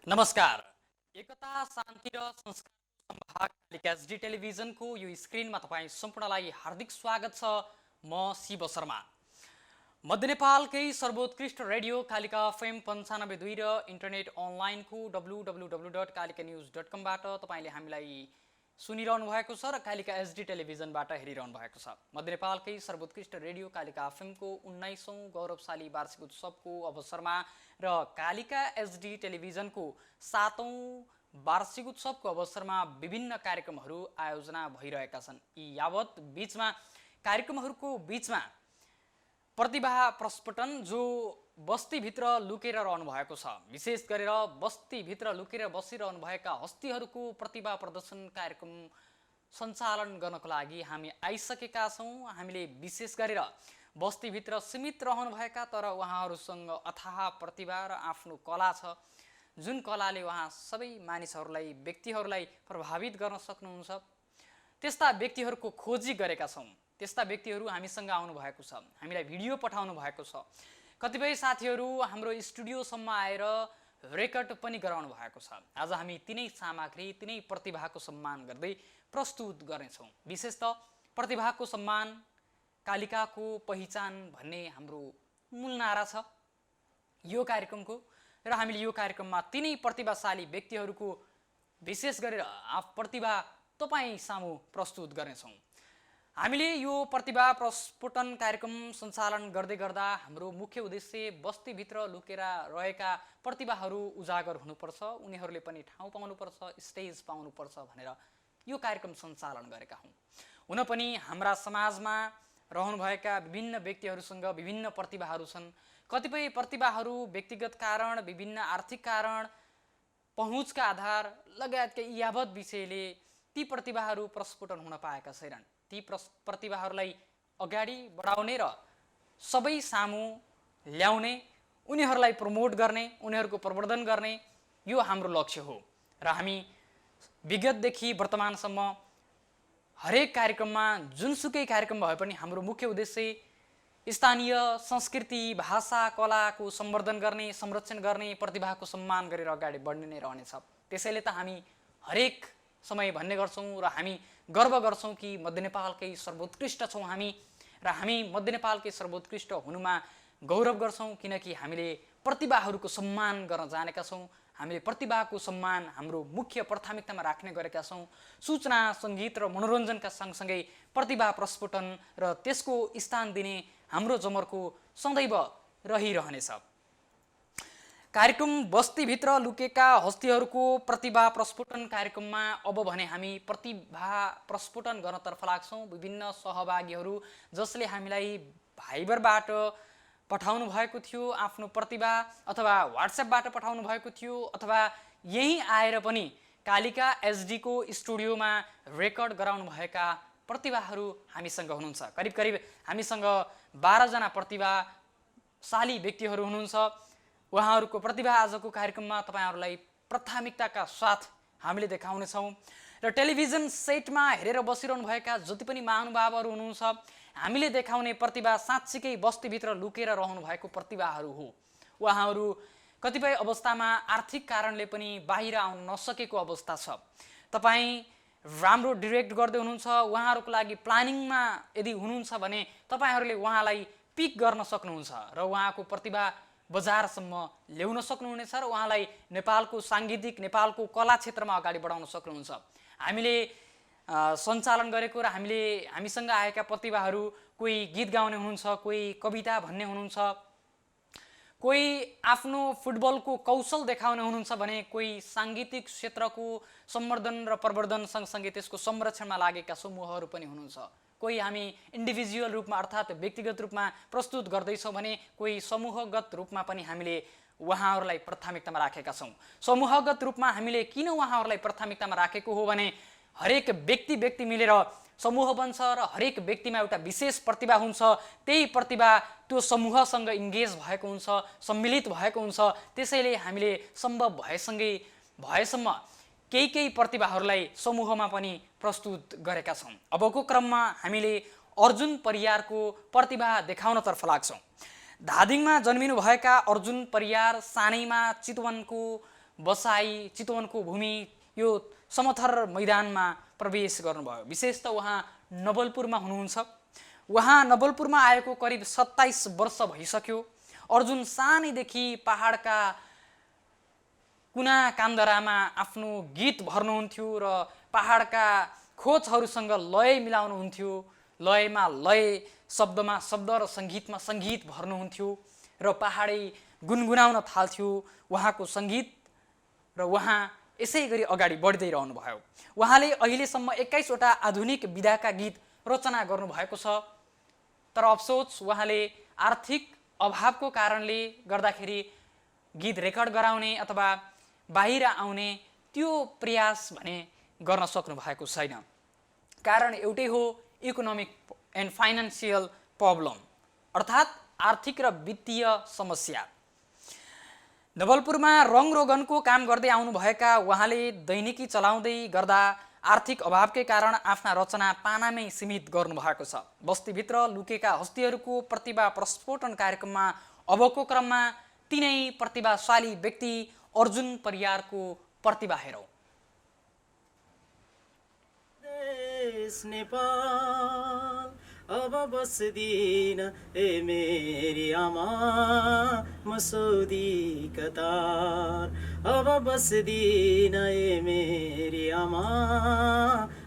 नमस्कार। एकता शान्ति र संस्कार संभाग कालिका एचडी टेलिभिजनको यो स्क्रिनमा तपाईँ सम्पूर्णलाई हार्दिक स्वागत छ। म शिव शर्मा। मध्य नेपालकै सर्वोत्कृष्ट रेडियो कालिका एफएम 95.2 र इन्टरनेट अनलाइनको www.kalikanews.com बाट तपाईँले हामीलाई सुनिरहनु भएको छ र कालिका एचडी टेलिभिजनबाट हेरिरहनु भएको छ। मध्य नेपालकै सर्वोत्कृष्ट रेडियो कालिका एफएमको 19औं गौरवशाली वार्षिक उत्सवको अवसरमा र कालिका एचडी टेलिभिजनको 7औं वार्षिक उत्सवको अवसरमा विभिन्न कार्यक्रमहरू आयोजना भइरहेका छन्। यी यावत बीचमा कार्यक्रमहरूको बीचमा प्रतिभा प्रस्फुटन जो बस्तीभित्र लुकेर रहनु भएको छ, विशेष गरेर बस्तीभित्र लुकेर बसिरहनु भएका हस्तीहरूको प्रतिभा प्रदर्शन कार्यक्रम सञ्चालन गर्नको लागि हामी आइसकेका छौँ। हामीले विशेष गरेर बस्तीभित्र सीमित रहनुभएका तर उहाँहरूसँग अथाह प्रतिभा र आफ्नो कला छ, जुन कलाले उहाँ सबै मानिसहरूलाई व्यक्तिहरूलाई प्रभावित गर्न सक्नुहुन्छ, त्यस्ता व्यक्तिहरूको खोजी गरेका छौँ। त्यस्ता व्यक्तिहरू हामीसँग आउनु भएको छ, हामीलाई भिडियो पठाउनु भएको छ। कतिपय साथीहरू हाम्रो स्टुडियोसम्म आएर रेकर्ड पनि गराउनु भएको छ। आज हामी तिनै सामग्री तिनै प्रतिभाको सम्मान गर्दै प्रस्तुत गर्नेछौँ। विशेषतः प्रतिभाको सम्मान कालिकाको पहिचान भन्ने हाम्रो मूल नारा छ यो कार्यक्रमको र हामीले यो कार्यक्रममा तिनै प्रतिभाशाली व्यक्तिहरूको विशेष गरेर प्रतिभा तपाईँ सामु प्रस्तुत गर्नेछौँ। हामीले यो प्रतिभा प्रस्फुटन कार्यक्रम सञ्चालन गर्दै गर्दा हाम्रो मुख्य उद्देश्य बस्तीभित्र लुकेर रहेका प्रतिभाहरू उजागर हुनुपर्छ, उनीहरूले पनि ठाउँ पाउनुपर्छ, स्टेज पाउनुपर्छ भनेर यो कार्यक्रम सञ्चालन गरेका हौँ। हुन पनि हाम्रा समाजमा रहनुभएका विभिन्न व्यक्तिहरूसँग विभिन्न प्रतिभाहरू छन्। कतिपय प्रतिभाहरू व्यक्तिगत कारण, विभिन्न आर्थिक कारण, पहुँचका आधार लगायतका यावत विषयले ती प्रतिभाहरू प्रस्फुटन हुन पाएका छैनन्। ती प्रतिभाहरूलाई अगाडि बढाउने र सबै सामु ल्याउने, उनीहरूलाई प्रमोट गर्ने, उनीहरूको प्रवर्धन गर्ने यो हाम्रो लक्ष्य हो। र हामी विगतदेखि वर्तमानसम्म हरेक कार्यक्रममा जुनसुकै कार्यक्रम भए पनि हाम्रो मुख्य उद्देश्य स्थानीय संस्कृति, भाषा, कलाको सम्वर्धन गर्ने, संरक्षण गर्ने, प्रतिभाको सम्मान गरेर अगाडि बढ्ने नै रहनेछ। त्यसैले त हामी हरेक समय भन्ने गर्छौँ र हामी गर्व गर्छौँ कि मध्य नेपालकै सर्वोत्कृष्ट छौँ हामी र हामी मध्य नेपालकै सर्वोत्कृष्ट हुनुमा गौरव गर्छौँ, किनकि हामीले प्रतिभाहरूको सम्मान गर्न जानेका छौँ। हामीले प्रतिभाको सम्मान हाम्रो मुख्य प्राथमिकतामा राख्ने गरेका छौँ। सूचना, सङ्गीत र मनोरञ्जनका सँगसँगै प्रतिभा प्रस्फुटन र त्यसको स्थान दिने हाम्रो जमर्को सदैव रहिरहनेछ। कार्यक्रम बस्तीभित्र लुकेका हस्तीहरूको प्रतिभा प्रस्फुटन कार्यक्रममा अब भने हामी प्रतिभा प्रस्फुटन गर्नतर्फ लाग्छौँ। विभिन्न सहभागीहरू जसले हामीलाई भाइबरबाट पठाउनु भएको थियो आफ्नो प्रतिभा, अथवा व्हाट्सएपबाट पठाउनु भएको थियो, अथवा यहीँ आएर पनि कालिका एचडीको स्टुडियोमा रेकर्ड गराउनु भएका प्रतिभाहरू हामीसँग हुनुहुन्छ। करिब करिब हामीसँग 12 जना प्रतिभाशाली व्यक्तिहरू हुनुहुन्छ। उहाँहरूको प्रतिभा आजको कार्यक्रममा तपाईँहरूलाई प्राथमिकताका साथ हामीले देखाउनेछौँ। र टेलिभिजन सेटमा हेरेर बसिरहनु भएका जति पनि महानुभावहरू हुनुहुन्छ, हामीले देखाउने प्रतिभा साँच्चीकै बस्तीभित्र लुकेर रहनु भएको प्रतिभाहरू हो। उहाँहरू कतिपय अवस्थामा आर्थिक कारणले पनि बाहिर आउन नसकेको अवस्था छ। तपाईँ राम्रो डिरेक्ट गर्दै हुनुहुन्छ, उहाँहरूको लागि प्लानिङमा यदि हुनुहुन्छ भने तपाईँहरूले उहाँलाई पिक गर्न सक्नुहुन्छ र उहाँको प्रतिभा बजारसम्म ल्याउन सक्नुहुनेछ र उहाँलाई नेपालको साङ्गीतिक, नेपालको कला क्षेत्रमा अगाडि बढाउन सक्नुहुन्छ। हामीले सञ्चालन गरेको र हामीसँग आएका प्रतिभाहरू कोही गीत गाउने हुनुहुन्छ, कोही कविता भन्ने हुनुहुन्छ, कोही आफ्नो फुटबलको कौशल देखाउने हुनुहुन्छ भने कोही साङ्गीतिक क्षेत्रको सम्वर्धन र प्रवर्धन सँगसँगै त्यसको संरक्षणमा लागेका समूहहरू पनि हुनुहुन्छ। कोही हामी इन्डिभिजुअल रूपमा अर्थात् व्यक्तिगत रूपमा प्रस्तुत गर्दैछौँ भने कोही समूहगत रूपमा पनि हामीले उहाँहरूलाई प्राथमिकतामा राखेका छौँ। समूहगत रूपमा हामीले किन उहाँहरूलाई प्राथमिकतामा राखेको हो भने हरेक व्यक्ति मिलेर समूह बन्छ र हरेक व्यक्तिमा एउटा विशेष प्रतिभा हुन्छ। त्यही प्रतिभा त्यो समूहसँग इन्गेज भएको हुन्छ, सम्मिलित भएको हुन्छ। त्यसैले हामीले सम्भव भएसम्म केही प्रतिभाहरूलाई समूहमा पनि प्रस्तुत गरेका छौँ। अबको क्रममा हामीले अर्जुन परियारको प्रतिभा देखाउनतर्फ लाग्छौँ। धादिङमा जन्मिनुभएका अर्जुन परियार सानैमा चितवनको बसाई चितवनको भूमि यो समथर मैदानमा प्रवेश गर्नुभयो। विशेष त उहाँ नवलपुरमा हुनुहुन्छ। उहाँ नवलपुरमा आएको करिब 27 वर्ष भइसक्यो। अर्जुन सानैदेखि पहाडका कुना कान्दरामा आफ्नो गीत भर्नुहुन्थ्यो र पहाडका खोजहरूसँग लय मिलाउनुहुन्थ्यो। लयमा लय, शब्दमा शब्द र सङ्गीतमा सङ्गीत भर्नुहुन्थ्यो र पहाडै गुनगुनाउन थाल्थ्यो उहाँको सङ्गीत र उहाँ यसै गरी अगाडि बढ्दै रहनुभयो। उहाँले अहिलेसम्म 21 वटा आधुनिक विधाका गीत रचना गर्नुभएको छ। तर अफसोस उहाँले आर्थिक अभावको कारणले गर्दाखेरि गीत रेकर्ड गराउने अथवा बाहिर आउने त्यो प्रयास भने गर्न सक्नु भएको छैन। कारण एउटै हो, इकोनोमिक एन्ड फाइनान्सियल प्रब्लम, अर्थात् आर्थिक र वित्तीय समस्या। नवलपुरमा रङरोगनको काम गर्दै आउनुभएका उहाँले दैनिकी चलाउँदै गर्दा आर्थिक अभावकै कारण आफ्ना रचना पानामै सीमित गर्नुभएको छ। बस्तीभित्र लुकेका हस्तीहरूको प्रतिभा प्रस्फोटन कार्यक्रममा अबको क्रममा तिनै प्रतिभाशाली व्यक्ति अर्जुन परियारको प्रतिभा हेरौँ। नेपाल अब बस्दिन ए मेरी आमा मसौदी कतार, अब बस्दिन ए मेरी आमा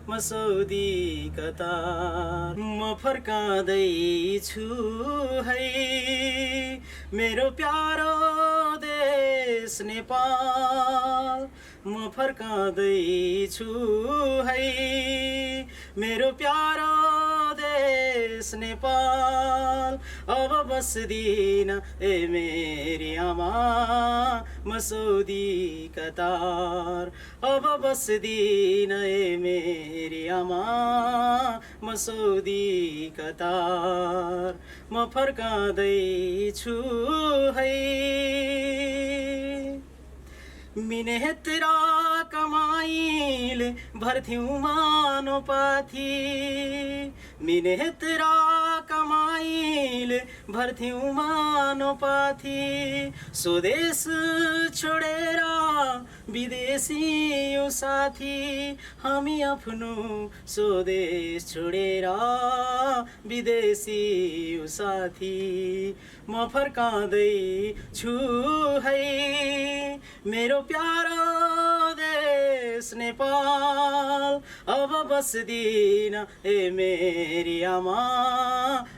मसौदी कतार। म फर्काँदैछु है मेरो प्यारो देश नेपाल, म फर्काँदैछु है मेरो प्यारो देश नेपाल। अब बस्दिन ए मेरी आमा मसौदी कतार, अब बस्दिन ए मेरी आमा मसौदी कतार। म फर्काँदैछु है मिनेहतरा कमाइले भर्थ्यौं मानोपाथी, मिनेहतरा कमाइले भर्थ्यौं मानोपाथी। स्वदेश छोडेर विदेशी यो साथी, हामी आफ्नो स्वदेश छोडेर विदेशी यो साथी। म फर्काँदैछु है मेरो प्यारो देश नेपाल, अब बस्दिन ए मेरी आमा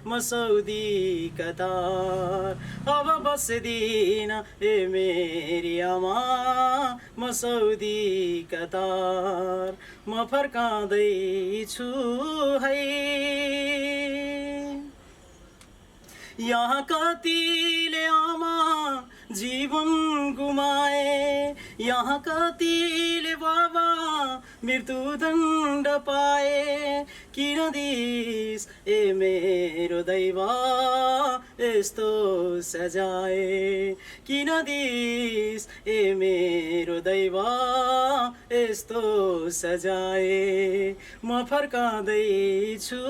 मसौदी कतार, अब बस्दिन ए मेरी आमा मसौदी कतार। म फर्काँदैछु है यहाँ कतिले आमा जीवन गुमाए, यहाँ कतिले बाबा मृत्युदण्ड पाए। किन दिस ए मेरो दैव यस्तो सजाए, किन दिस ए मेरो दैव यस्तो सजाए। म फर्काँदैछु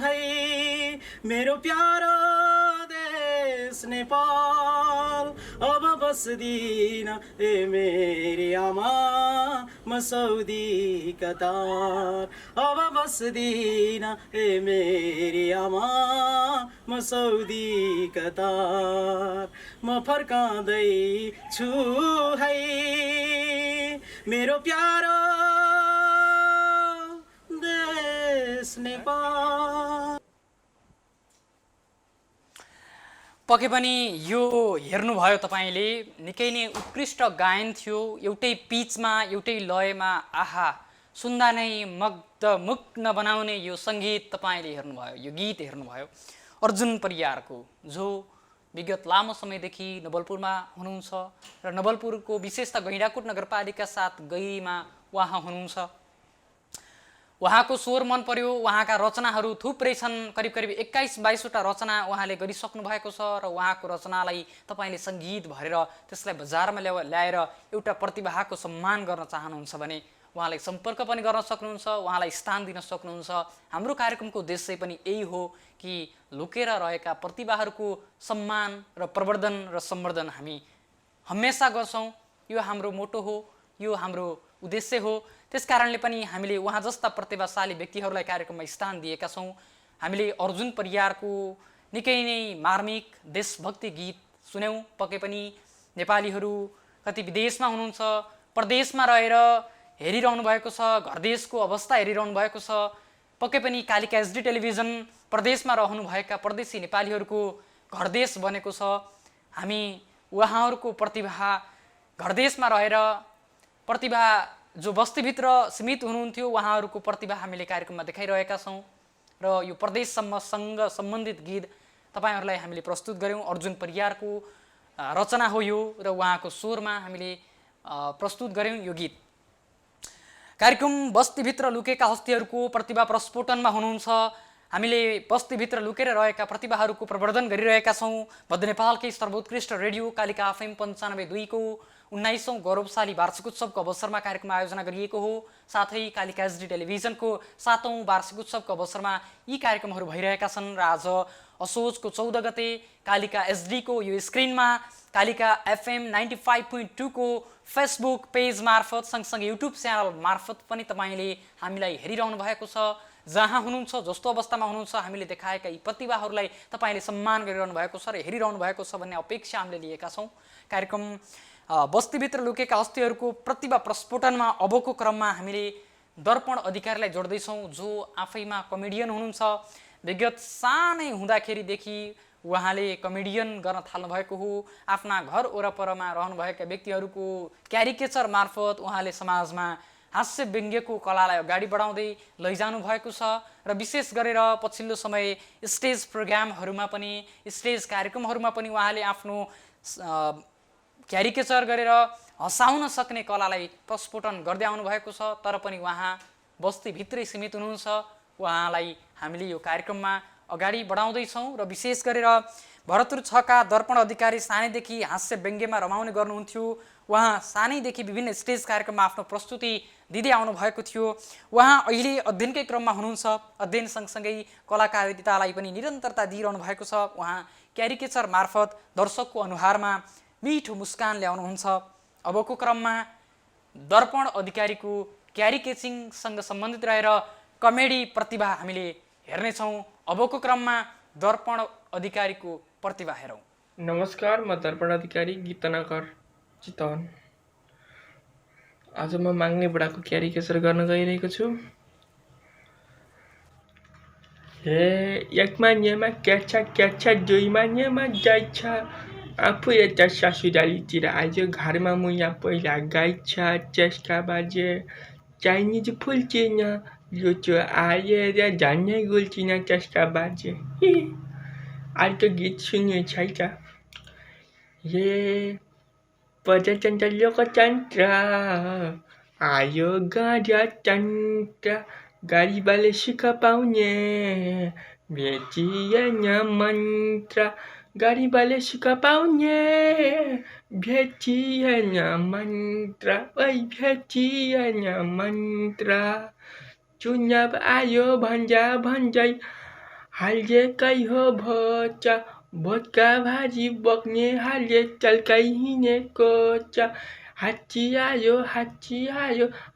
है मेरो प्यारो देश नेपाल, अब बस्दिन ए मेरी आमा मसौदी कतार, अब बस्दिन ए मेरी आमा मसौदी कतार। म फर्काँदैछु है मेरो प्यारो देश नेपाल। पक्कै पनि यो हेर्नुभयो तपाईँले, निकै नै उत्कृष्ट गायन थियो। एउटै पिचमा एउटै लयमा, आहा सुन्दा नै मुग्न बनाउने यो सङ्गीत तपाईँले हेर्नुभयो, यो गीत हेर्नुभयो अर्जुन परियारको, जो विगत लामो समयदेखि नवलपुरमा हुनुहुन्छ र नवलपुरको विशेष त गैंडाकोट नगरपालिका 7 गैमा उहाँ हुनुहुन्छ। उहाँको स्वर मन पर्यो। उहाँका रचनाहरू थुप्रै छन्, करिब करिब 21-22 वटा रचना उहाँले गरिसक्नु भएको छ र उहाँको रचनालाई तपाईँले सङ्गीत भरेर त्यसलाई बजारमा ल्याएर एउटा प्रतिभाको सम्मान गर्न चाहनुहुन्छ भने उहाँलाई सम्पर्क पनि गर्न सक्नुहुन्छ, उहाँलाई स्थान दिन सक्नुहुन्छ। हाम्रो कार्यक्रमको उद्देश्य पनि यही हो कि लुकेर रहेका प्रतिभाहरूको सम्मान र प्रवर्धन र सम्वर्धन हामी हमेसा गर्छौँ। यो हाम्रो मोटो हो, यो हाम्रो उद्देश्य हो। त्यस कारणले पनि हामीले उहाँ जस्ता प्रतिभाशाली व्यक्तिहरूलाई कार्यक्रममा स्थान दिएका छौँ। हामीले अर्जुन परियारको निकै नै मार्मिक देशभक्ति गीत सुन्यौँ। पक्कै पनि नेपालीहरू कति विदेशमा हुनुहुन्छ, परदेशमा रहेर हेरिरहनु भएको छ, घर देशको अवस्था हेरिरहनु भएको छ। पक्कै पनि कालिका एचडी टेलिभिजन परदेशमा रहनुभएका परदेशी नेपालीहरूको घर देश बनेको छ। हामी उहाँहरूको प्रतिभा घर देशमा रहेर प्रतिभा जो बस्तीभित्र सीमित हुनुहुन्थ्यो उहाँहरूको प्रतिभा हामीले कार्यक्रममा देखाइरहेका छौँ र यो प्रदेशसम्मसँग सम्बन्धित गीत तपाईहरूलाई हामीले प्रस्तुत गऱ्यौँ। अर्जुन परियारको रचना हो यो र उहाँको स्वरमा हामीले प्रस्तुत गऱ्यौँ यो गीत। कार्यक्रम बस्तीभित्र लुकेका हस्तीहरूको प्रतिभा प्रस्फोटनमा हुनुहुन्छ। हामीले बस्तीभित्र लुकेर रहेका प्रतिभाहरूको प्रवर्धन गरिरहेका छौँ। मध्य नेपालकै सर्वोत्कृष्ट रेडियो कालिका एफएम 95.2 को 19औं गौरवशाली वार्षिकोत्सवको अवसरमा कार्यक्रम आयोजना गरिएको हो। साथै कालिका एचडी टेलिभिजनको 7औं वार्षिकोत्सवको अवसरमा यी कार्यक्रमहरू भइरहेका छन् र आज असोजको 14 गते कालिका एचडीको यो स्क्रिनमा कालिका एफएम 95.2 को फेसबुक पेज मार्फत सँगसँगै युट्युब च्यानल मार्फत पनि तपाईँले हामीलाई हेरिरहनु भएको छ। जहाँ हुनुहुन्छ, जस्तो अवस्थामा हुनुहुन्छ, हामीले देखाएका यी प्रतिभाहरूलाई तपाईँले सम्मान गरिरहनु भएको छ र हेरिरहनु भएको छ भन्ने अपेक्षा हामीले लिएका छौँ। कार्यक्रम बस्तीभित्र लुकेका हस्तीहरूको प्रतिभा प्रस्फोटनमा अबको क्रममा हामीले दर्पण अधिकारीलाई जोड्दैछौँ, जो आफैमा कमेडियन हुनुहुन्छ। विगत सानै हुँदाखेरिदेखि उहाँले कमेडियन गर्न थाल्नु भएको हो। आफ्ना घर वरपरमा रहनुभएका व्यक्तिहरूको क्यारिकेचर मार्फत उहाँले समाजमा हास्य व्यङ्ग्यको कलालाई अगाडि बढाउँदै लैजानु भएको छ र विशेष गरेर पछिल्लो समय स्टेज प्रोग्रामहरूमा पनि, स्टेज कार्यक्रमहरूमा पनि उहाँले आफ्नो क्यारिकेचर गरेर हँसाउन सक्ने कलालाई प्रस्फोटन गर्दै आउनु भएको छ। तर पनि उहाँ बस्तीभित्रै सीमित हुनुहुन्छ। उहाँलाई हामीले यो कार्यक्रममा अगाडि बढाउँदैछौँ र विशेष गरेर भरतपुर 6 का दर्पण अधिकारी सानैदेखि हास्य व्यङ्ग्यमा रमाउने गर्नुहुन्थ्यो। उहाँ सानैदेखि विभिन्न स्टेज कार्यक्रममा आफ्नो प्रस्तुति दिँदै आउनु भएको थियो। उहाँ अहिले अध्ययनकै क्रममा हुनुहुन्छ। अध्ययन सँगसँगै कलाकारितालाई पनि निरन्तरता दिइरहनु भएको छ। उहाँ क्यारिकेचर मार्फत दर्शकको अनुहारमा मिठो मुस्कान ल्याउनुहुन्छ। अबको क्रममा दर्पण अधिकारीको क्यारिकेचिङसँग सम्बन्धित रहेर कमेडी प्रतिभा हामीले हेर्नेछौँ। अबको क्रममा दर्पण अधिकारीको प्रतिभा हेरौँ। नमस्कार, म दर्पण अधिकारी गीतनगर चितवन। आज म माग्ने बुढाको क्यारिकेचर गर्न गइरहेको छु। हे एकमा नियमा क्याचा दुईमा नियमा जाइछ, आफू यता ससुरालीतिर आइज, घरमा मुया पहिला गाइछ, चेस्का बाजे चाइनिज फुल चिन, लुचो आएर झन्नै गुल्चिन चेस्का बाजे। अर्को गीत सुन्नु छ त? हे प्रजातन्त्र लोकतन्त्र आयो गणतन्त्र, गरिबले सुख पाउने भेटिएन मन्त्र, गरिबले सुख पाउने भेटिएन मन्त्र, ओइ भेटिएन मन्त्र। चुनाव आयो भन्दै हालेकै हो भोट, भोटका भारी बोक्ने हाले चल्कै हिँडेको छ। हात्ती आयो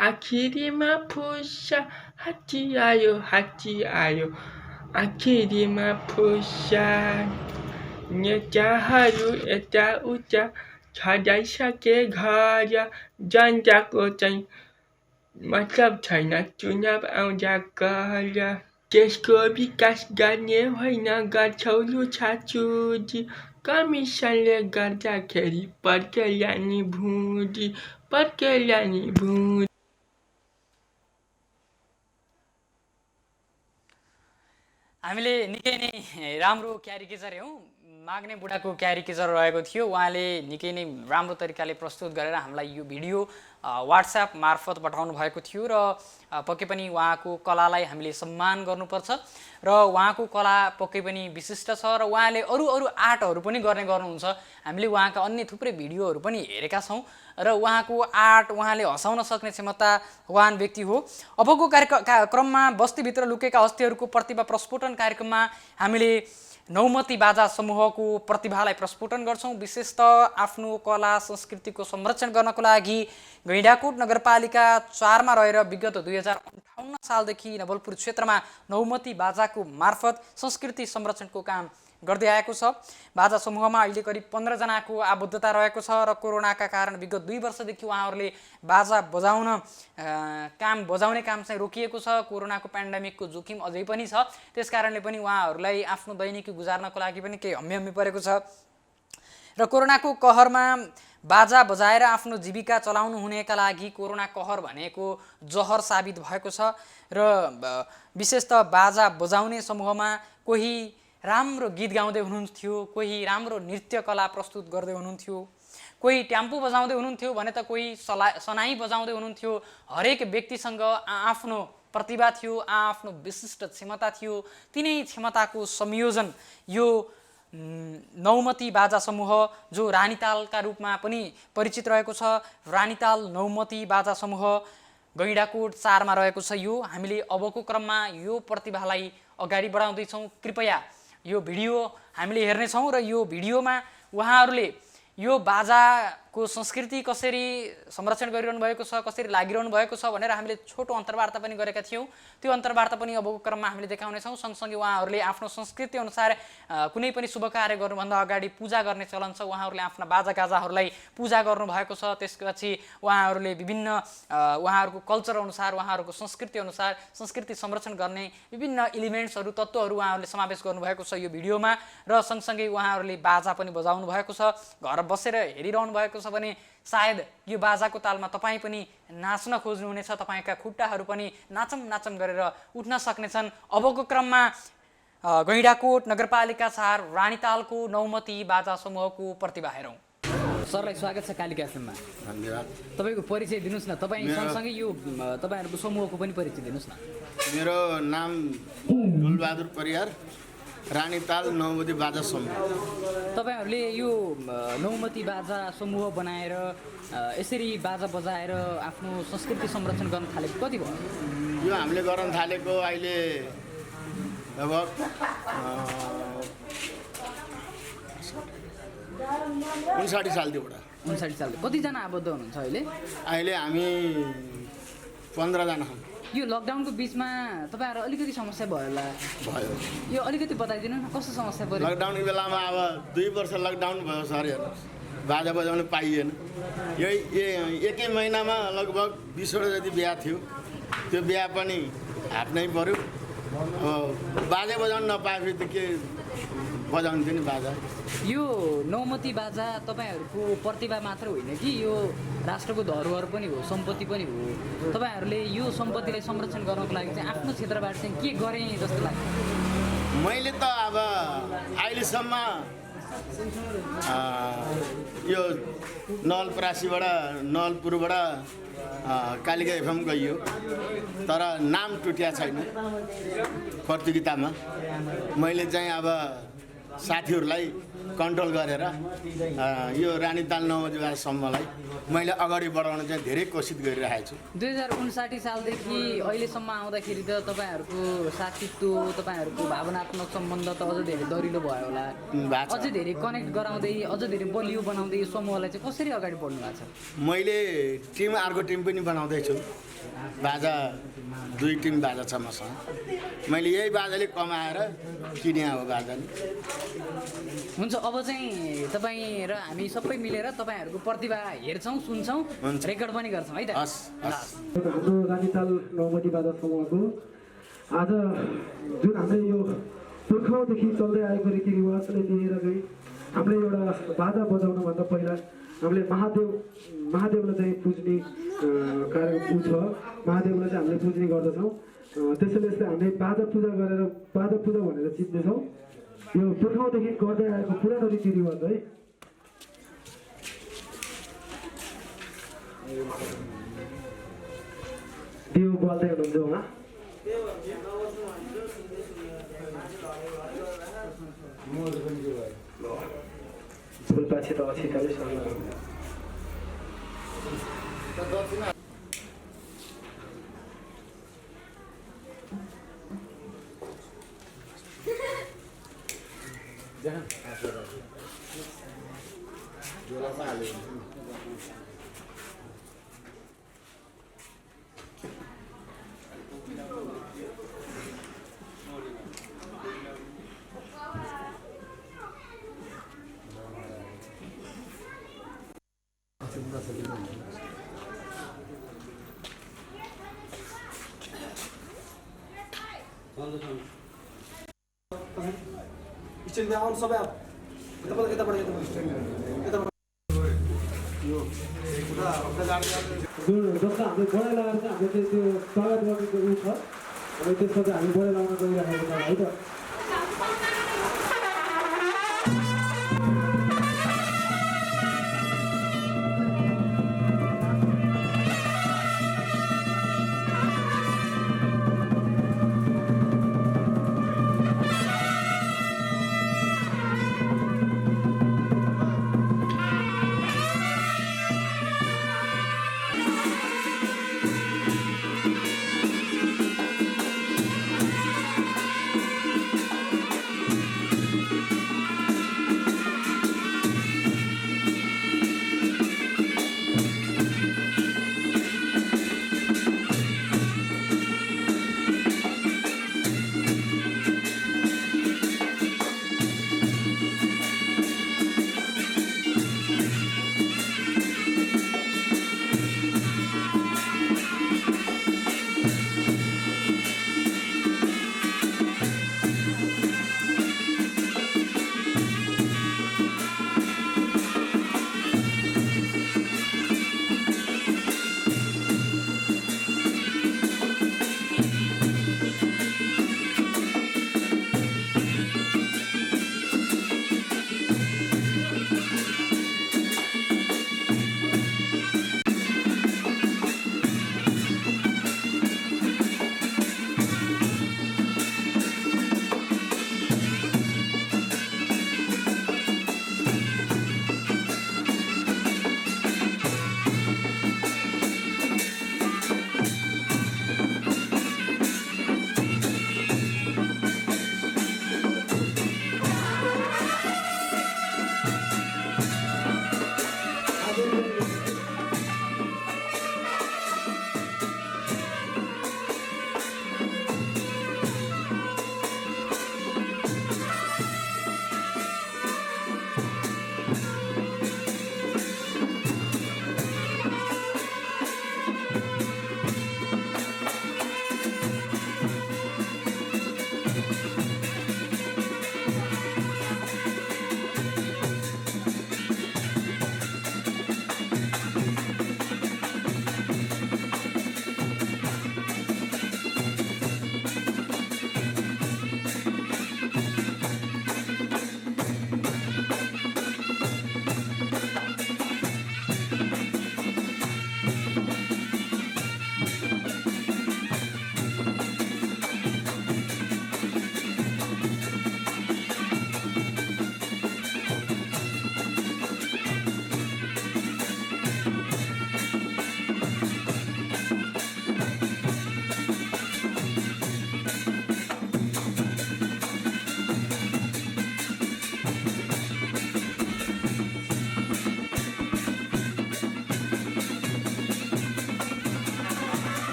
आखिरीमा फुस्छ, हात्ती आयो आखिरीमा फुस्छ। नेताहरू यताउता छँदैसके घर, जनताको चाहिँ मतलब छैन चुनाव आउँदा कर। देशको विकास गर्ने होइन गर्छौ लुछाचुरी, कमिसनले गर्दाखेरि पर्केल्यानी भुँडी। हामीले निकै नै राम्रो क्यारिकेचर हेयौँ। माग्ने बुढाको क्यारिकेचर रहेको थियो। उहाँले निकै नै राम्रो तरिकाले प्रस्तुत गरेर हामीलाई यो भिडियो व्हाट्सएप मार्फत पठाउनु भएको थियो र पक्कै पनि उहाँको कलालाई हामीले सम्मान गर्नुपर्छ र उहाँको कला पक्कै पनि विशिष्ट छ र उहाँले अरू आर्टहरू पनि गर्नुहुन्छ। हामीले उहाँका अन्य थुप्रै भिडियोहरू पनि हेरेका छौँ र उहाँको आर्ट, उहाँले हँसाउन सक्ने क्षमतावान व्यक्ति हो। अबको क्रममा बस्तीभित्र लुकेका हस्तीहरूको प्रतिभा प्रस्फोटन कार्यक्रममा हामीले नौमती बाजा समूहको प्रतिभालाई प्रस्फुटन गर्छौँ। विशेषतः आफ्नो कला संस्कृतिको संरक्षण गर्नको लागि गैंडाकोट नगरपालिका 4 मा रहेर विगत 2058 सालदेखि नवलपुर क्षेत्रमा नौमती बाजाको मार्फत संस्कृति संरक्षणको काम गर्दै आएको छ। बाजा समूहमा अहिले करिब 15 जनाको आबद्धता रहेको छ र कोरोनाका कारण विगत 2 वर्षदेखि उहाँहरूले बाजा बजाउने काम चाहिँ रोकिएको छ। कोरोनाको पेन्डेमिकको जोखिम अझै पनि छ, त्यसकारणले पनि उहाँहरूलाई आफ्नो दैनिकी गुजार्नको लागि पनि केही हम्मी परेको छ र कोरोनाको कहरमा बाजा बजाएर आफ्नो जीविका चलाउनु हुनेका लागि कोरोना कहर भनेको जहर साबित भएको छ र विशेषतः बाजा बजाउने समूहमा कोही राम्रो गीत गाउँदै हुनुहुन्थ्यो, कोही राम्रो नृत्य कला प्रस्तुत गर्दै हुनुहुन्थ्यो, कोही ट्याम्पो बजाउँदै हुनुहुन्थ्यो भने त कोही सनाई बजाउँदै हुनुहुन्थ्यो। हरेक व्यक्तिसँग आफ्नो प्रतिभा थियो, आफ्नो विशिष्ट क्षमता थियो। तिनै क्षमताको संयोजन यो नौमती बाजा समूह जो रानीतालका रूपमा पनि परिचित रहेको छ। रानीताल नौमती बाजा समूह गैंडाकोट 4 मा रहेको छ। यो हामीले अबको क्रममा यो प्रतिभालाई अगाडि बढाउँदैछौँ। कृपया यो भिडियो हामीले हेर्नेछौँ र यो भिडियोमा उहाँहरूले यो बाजाको संस्कृति कसरी संरक्षण गरिरहनु भएको छ, कसरी लागिरहनु भएको छ भनेर हामीले छोटो अन्तर्वार्ता पनि गरेका थियौँ। त्यो अन्तर्वार्ता पनि अबको क्रममा हामीले देखाउनेछौँ। सँगसँगै उहाँहरूले आफ्नो संस्कृति अनुसार कुनै पनि शुभ कार्य गर्नुभन्दा अगाडि पूजा गर्ने चलन छ। उहाँहरूले आफ्ना बाजागाजाहरूलाई पूजा गर्नुभएको छ। त्यसपछि उहाँहरूले विभिन्न उहाँहरूको कल्चर अनुसार, उहाँहरूको संस्कृति अनुसार संस्कृति संरक्षण गर्ने विभिन्न एलिमेन्ट्सहरू, तत्त्वहरू उहाँहरूले समावेश गर्नुभएको छ यो भिडियोमा र सँगसँगै उहाँहरूले बाजा पनि बजाउनु भएको छ। घर बसेर हेरिरहनु भएको छ भने सायद यो बाजाको तालमा तपाईँ पनि नाच्न खोज्नुहुनेछ, तपाईँका खुट्टाहरू पनि नाचम गरेर उठ्न सक्नेछन्। अबको क्रममा गैंडाकोट नगरपालिका 4 रानीतालको नौमती बाजा समूहको प्रतिभा हेरौँ। सरलाई स्वागत छ कालिका एफएममा। धन्यवाद। तपाईँको परिचय दिनुहोस् न, तपाईँ सँगसँगै यो तपाईँहरूको समूहको पनि परिचय दिनुहोस् न। मेरो नाम डुलबहादुर परियार, रानीताल नौमती बाजा समूह। तपाईँहरूले यो नौमती बाजा समूह बनाएर यसरी बाजा बजाएर आफ्नो संस्कृति संरक्षण गर्न थालेको कति भयो? यो हामीले गर्न थालेको अहिले लगभग 59 सालदेखि। 59 साल। कतिजना आबद्ध हुनुहुन्छ अहिले? अहिले हामी 15 जना छौँ। यो लकडाउनको बिचमा तपाईँहरू अलिकति समस्या भयो होला, भयो। यो अलिकति बताइदिनु न कस्तो समस्या पऱ्यो? लकडाउनको बेलामा अब 2 वर्ष लकडाउन भयो सर। हेर्नुहोस्, बाजा बजाउन पाइएन। यही एकै महिनामा लगभग 20 वटा जति बिहा थियो। त्यो बिहा पनि हाट्नै पऱ्यो। बाजा बजाउन नपाएपछि त के बजाउँथ्यो नि बाजा। यो नौमती बाजा तपाईँहरूको प्रतिभा मात्र होइन कि यो राष्ट्रको धरोहर पनि हो, सम्पत्ति पनि हो। तपाईँहरूले यो सम्पत्तिलाई संरक्षण गर्नको लागि चाहिँ आफ्नो क्षेत्रबाट चाहिँ के गरेँ जस्तो लाग्छ? मैले त अब अहिलेसम्म यो नवलपरासीबाट नवलपुरबाट कालिका एफएम गइयो, तर नाम टुटिया छैन प्रतियोगितामा। मैले चाहिँ अब साथीहरूलाई कन्ट्रोल गरेर यो रानीताल नौमती बाजा समूहलाई मैले अगाडि बढाउन चाहिँ धेरै कोसिस गरिरहेको छु। 2059 सालदेखि अहिलेसम्म आउँदाखेरि त तपाईँहरूको साथीत्व, तपाईँहरूको भावनात्मक सम्बन्ध त अझ धेरै दरिलो भयो होला, अझै धेरै कनेक्ट गराउँदै अझ धेरै बलियो बनाउँदै यो समूहलाई चाहिँ कसरी अगाडि बढ्नु भएको छ? मैले अर्को टिम पनि बनाउँदैछु। बाजा 2 टिम बाजा छ मसँग। मैले यही बाजाले कमाएर किने हो बाजा। हुन्छ, अब चाहिँ तपाईँ र हामी सबै मिलेर तपाईँहरूको प्रतिभा हेर्छौँ, सुन्छौँ, रेकर्ड पनि गर्छौँ है त। हस् हस्। हाम्रो रानीताल नौमती बाजा समूहको आज जुन हामीले यो पुर्खौँदेखि चल्दै आएको रीतिरिवाजले लिएर चाहिँ हामीले एउटा बाजा बजाउनुभन्दा पहिला हामीले महादेवलाई चाहिँ पुज्ने कार्यक्रम छ। महादेवलाई चाहिँ हामीले पुज्ने गर्दछौँ। त्यसैले हामीले बाजा पूजा गरेर बाजा पूजा भनेर चिन्दैछौँ। यो पुर्खौँदेखि गर्दै आएको पुरानो रीतिरिवाज है। दियो बोल्दै हुनुहुन्छ उहाँ। फुलपाछी त अछिकाले स्टेन्डमा आउनु सबै अब यताबाट जस्तो हामीले बढाइ लगाएर चाहिँ हामीले त्यो स्वागत गर्नेको उयो छ अब त्यसमा चाहिँ हामी बढाइ लगाउन गइरहेको छ है त।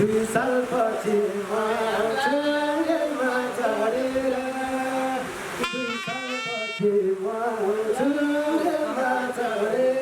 2 सालपछि म आउँछु रेलमा चढेर 2 सालपछि म आउँछु रेलमा चढेर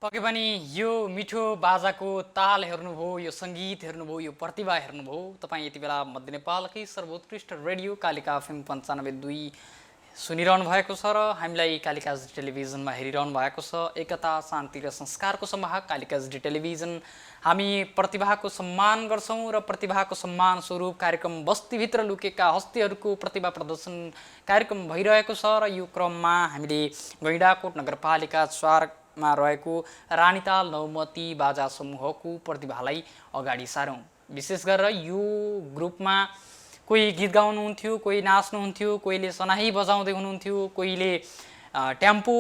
पक्कै पनि यो मिठो बाजाको ताल हेर्नुभयो, यो सङ्गीत हेर्नुभयो, यो प्रतिभा हेर्नुभयो। तपाईँ यति बेला मध्य नेपालकै सर्वोत्कृष्ट रेडियो कालिका FM 95.2 सुनिरहनु भएको छ र हामीलाई कालिका एसडी टेलिभिजनमा हेरिरहनु भएको छ। एकता, शान्ति र संस्कारको संवाहक कालिका एसडी टेलिभिजन। हामी प्रतिभाको सम्मान गर्छौँ र प्रतिभाको सम्मान स्वरूप कार्यक्रम बस्तीभित्र लुकेका हस्तीहरूको प्रतिभा प्रदर्शन कार्यक्रम भइरहेको छ र यो क्रममा हामीले गैंडाकोट नगरपालिका 4 मा रहेको रानीताल नौमती बाजा समूहको प्रतिभालाई अगाडि सारौँ। विशेष गरेर यो ग्रुपमा कोही गीत गाउनुहुन्थ्यो, कोही नाच्नुहुन्थ्यो, कोहीले सनाही बजाउँदै हुनुहुन्थ्यो, कोहीले टेम्पो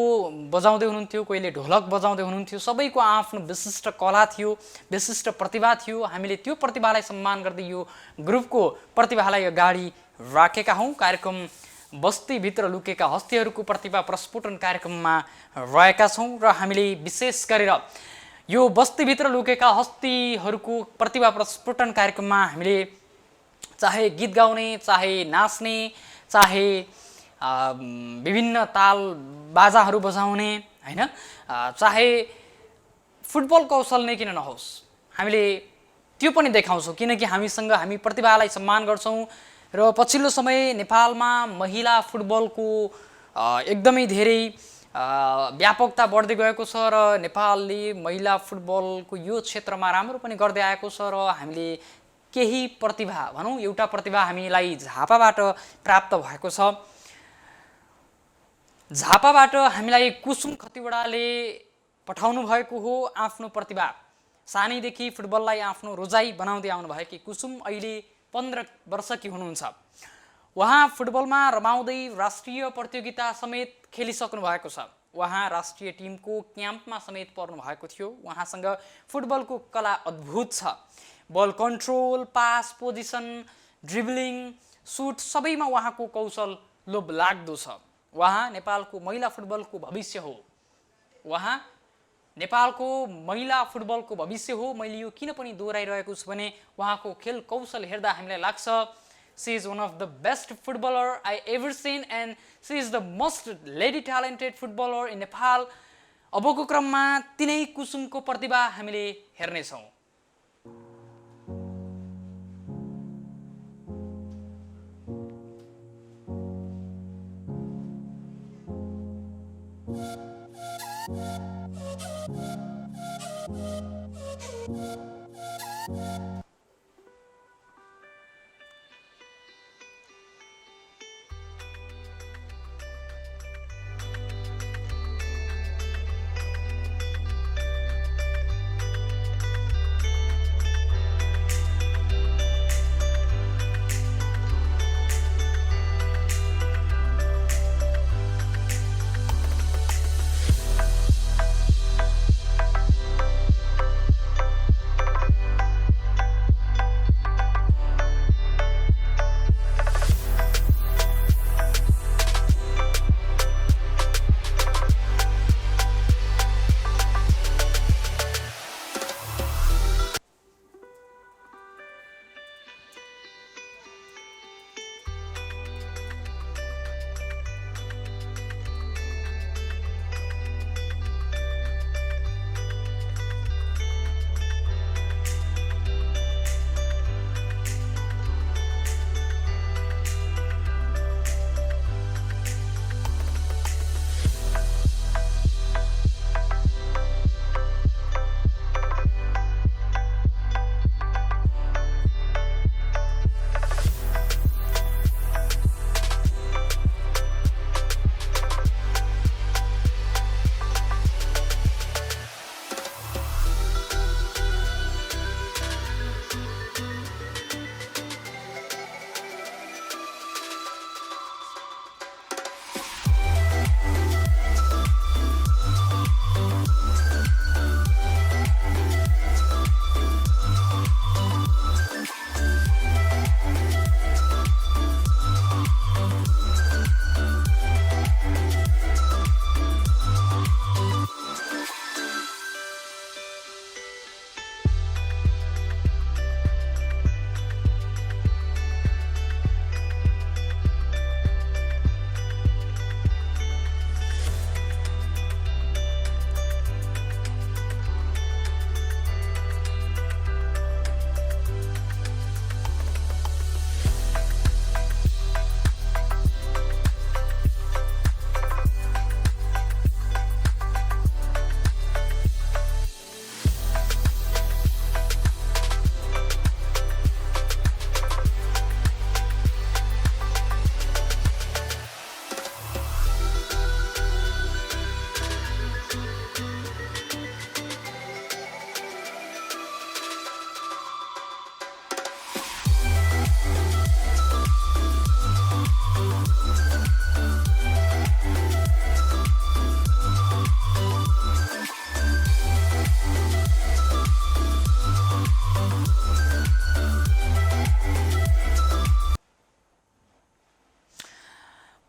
बजाउँदै हुनुहुन्थ्यो, कोहीले ढोलक बजाउँदै हुनुहुन्थ्यो। सबैको आफ्नो विशिष्ट कला थियो, विशिष्ट प्रतिभा थियो। हामीले त्यो प्रतिभालाई सम्मान गर्दै यो ग्रुपको प्रतिभालाई अगाडि राखेका हौँ। कार्यक्रम बस्तीभित्र लुकेका हस्तीहरूको प्रतिभा प्रस्फुटन कार्यक्रममा रहेका छौँ र हामीले विशेष गरेर यो बस्तीभित्र लुकेका हस्तीहरूको प्रतिभा प्रस्फुटन कार्यक्रममा हामीले चाहे गीत गाउने, चाहे नाच्ने, चाहे विभिन्न ताल बाजाहरू बजाउने, हैन, चाहे फुटबल कौशल नै किन नहोस्, हामीले त्यो पनि देखाउँछौँ। किनकि हामी प्रतिभालाई सम्मान गर्छौँ र पछिल्लो समय नेपालमा महिला फुटबलको एकदमै धेरै व्यापकता बढ्दै गएको छ र नेपालले महिला फुटबलको यो क्षेत्रमा राम्रो पनि गर्दै आएको छ र हामीले केही प्रतिभा भनौँ, एउटा प्रतिभा हामीलाई झापाबाट प्राप्त भएको छ। झापाबाट हामीलाई कुसुम खतिवडाले पठाउनु भएको हो आफ्नो प्रतिभा। सानैदेखि फुटबललाई आफ्नो रोजाइ बनाउँदै आउनुभएकी कुसुम अहिले 15 वर्षकी हुनुहुन्छ। उहाँ फुटबलमा रमाउँदै राष्ट्रिय प्रतियोगिता समेत खेलिसक्नु भएको छ। उहाँ राष्ट्रिय टिमको क्याम्पमा समेत पर्नु भएको थियो। उहाँसँग फुटबलको कला अद्भुत छ। बल कन्ट्रोल, पास, पोजिसन, ड्रिबलिङ, सुट सबैमा उहाँको कौशल लोभलाग्दो छ। उहाँ नेपालको महिला फुटबलको भविष्य हो। उहाँ नेपालको महिला फुटबलको भविष्य हो। मैले यो किन पनि दोहोऱ्याइरहेको छु भने उहाँको खेल कौशल हेर्दा हामीलाई लाग्छ she is one of the best footballer I ever seen and she is the most lady talented footballer in Nepal. अबको क्रममा तिनै कुसुमको प्रतिभा हामीले हेर्नेछौँ।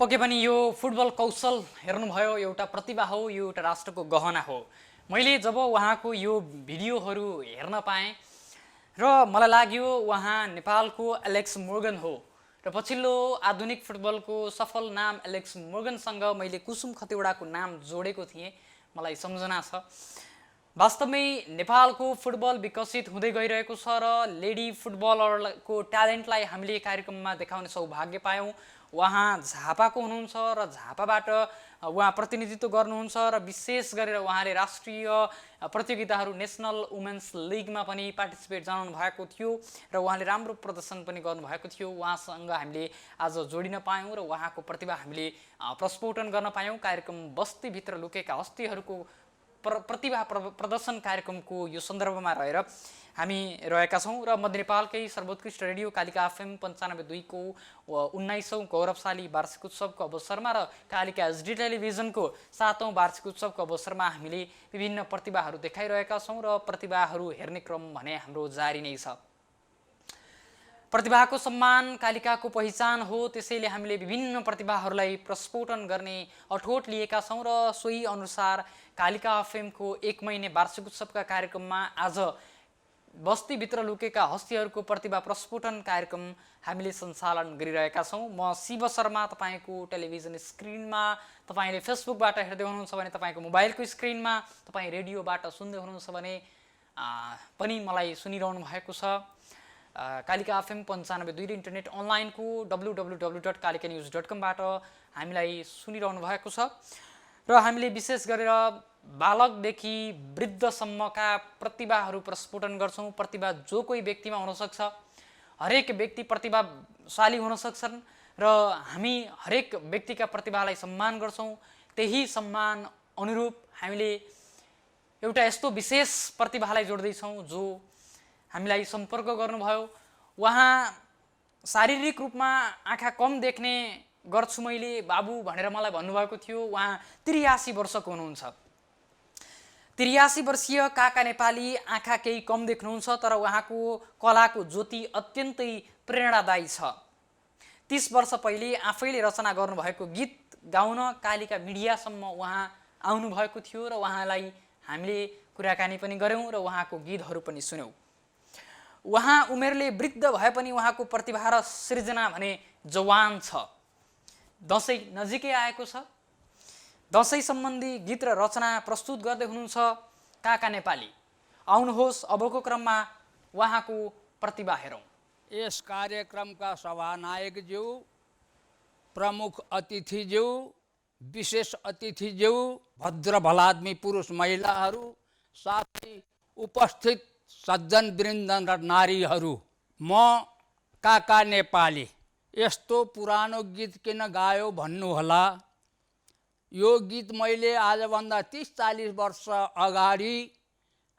पक्कै पनि यो फुटबल कौशल हेर्नुभयो, एउटा प्रतिभा हो, यो एउटा राष्ट्रको गहना हो। मैले जब उहाँको यो भिडियोहरू हेर्न पाएँ र मलाई लाग्यो उहाँ नेपालको एलेक्स मोर्गन हो र पछिल्लो आधुनिक फुटबलको सफल नाम एलेक्स मोर्गनसँग मैले कुसुम खतिवडाको नाम जोडेको थिएँ, मलाई सम्झना छ। वास्तवमै नेपालको फुटबल विकसित हुँदै गइरहेको छ र लेडी फुटबलरको ट्यालेन्टलाई हामीले कार्यक्रममा देखाउने सौभाग्य पायौँ। उहाँ झापाको हुनुहुन्छ र झापाबाट उहाँ प्रतिनिधित्व गर्नुहुन्छ र विशेष गरेर उहाँले राष्ट्रिय प्रतियोगिताहरू नेसनल वुमेन्स लिगमा पनि पार्टिसिपेट जनाउनु भएको थियो र उहाँले राम्रो प्रदर्शन पनि गर्नुभएको थियो। उहाँसँग हामीले आज जोडिन पायौँ र उहाँको प्रतिभा हामीले प्रस्फोटन गर्न पायौँ। कार्यक्रम बस्तीभित्र लुकेका हस्तीहरूको प्रतिभा प्रदर्शन कार्यक्रमको यो सन्दर्भमा रहेर हामी रहेका छौँ र मध्य नेपालकै सर्वोत्कृष्ट रेडियो कालिका FM 95.2 को 19औं गौरवशाली वार्षिक उत्सवको अवसरमा र कालिका HD टेलिभिजनको 7औं वार्षिक उत्सवको अवसरमा हामीले विभिन्न प्रतिभाहरू देखाइरहेका छौँ र प्रतिभाहरू हेर्ने क्रम भने हाम्रो जारी नै छ। प्रतिभाको सम्मान कालिकाको पहिचान हो, त्यसैले हामीले विभिन्न प्रतिभाहरूलाई प्रस्फोटन गर्ने अठोट लिएका छौँ र सोही अनुसार कालिका FM को 1 महिने वार्षिक उत्सवका कार्यक्रममा आज बस्तीभित्र लुकेका हस्तीहरूको प्रतिभा प्रस्फोटन कार्यक्रम हामीले सञ्चालन गरिरहेका छौँ। म शिव शर्मा तपाईँको टेलिभिजन स्क्रिनमा, तपाईँले फेसबुकबाट हेर्दै हुनुहुन्छ भने तपाईँको मोबाइलको स्क्रिनमा, तपाईँ रेडियोबाट सुन्दै हुनुहुन्छ भने पनि मलाई सुनिरहनु भएको छ। कालिका FM 95.2 इन्टरनेट अनलाइनको www.kalikanews.com बाट हामीलाई सुनिरहनु भएको छ र हामीले विशेष गरेर बालकदेखि वृद्धसम्मका प्रतिभाहरू प्रस्फोटन गर्छौँ। प्रतिभा जो कोही व्यक्तिमा हुनसक्छ, हरेक व्यक्ति प्रतिभाशाली हुन सक्छन् र हामी हरेक व्यक्तिका प्रतिभालाई सम्मान गर्छौँ। त्यही सम्मान अनुरूप हामीले एउटा यस्तो विशेष प्रतिभालाई जोड्दैछौँ जो हामीलाई सम्पर्क गर्नुभयो। उहाँ शारीरिक रूपमा आँखा कम देख्ने गर्छु मैले बाबु भनेर मलाई भन्नुभएको थियो। उहाँ 83 वर्षको हुनुहुन्छ। 83 वर्षीय काका नेपाली आँखा केही कम देख्नुहुन्छ, तर उहाँको कलाको ज्योति अत्यन्तै प्रेरणादायी छ। 30 वर्ष पहिले आफैले रचना गर्नुभएको गीत गाउन कालिका मिडियासम्म उहाँ आउनुभएको थियो र उहाँलाई हामीले कुराकानी पनि गऱ्यौँ र उहाँको गीतहरू पनि सुन्यौँ। उहाँ उमेरले वृद्ध भए पनि उहाँको प्रतिभा र सृजना भने जवान छ। दसैँ नजिकै आएको छ। दसैँ सम्बन्धी गीत र रचना प्रस्तुत गर्दै हुनुहुन्छ काका नेपाली। आउनुहोस् अबको क्रममा उहाँको प्रतिभा हेरौँ। यस कार्यक्रमका सभानायकज्यू, प्रमुख अतिथिज्यू, विशेष अतिथिज्यू, भद्र भलाद्मी पुरुष महिलाहरू, साथै उपस्थित सज्जन वृन्द र नारीहरू, म काका नेपाली यस्तो पुरानो गीत किन गायो भन्नुहोला। यो गीत मैले आजभन्दा 30-40 वर्ष अगाडि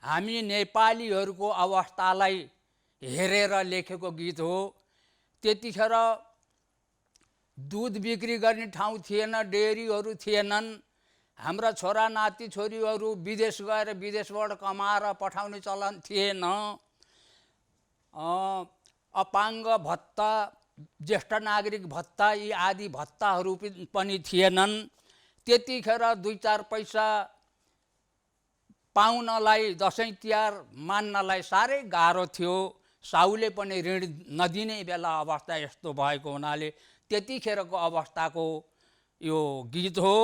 हामी नेपालीहरूको अवस्थालाई हेरेर लेखेको गीत हो। त्यतिखेर दुध बिक्री गर्ने ठाउँ थिएन, डेरीहरू थिएनन्। हाम्रा छोरा नाति छोरीहरू विदेश गएर विदेशबाट कमाएर पठाउने चलन थिएन। अपाङ्ग भत्ता, ज्येष्ठ नागरिक भत्ता यी आदि भत्ताहरू पनि थिएनन्। त्यतिखेर 2-4 पैसा पाउनलाई, दसैँ तिहार मान्नलाई साह्रै गाह्रो थियो। साउले पनि ऋण नदिने बेला अवस्था यस्तो भएको हुनाले त्यतिखेरको अवस्थाको यो गीत हो।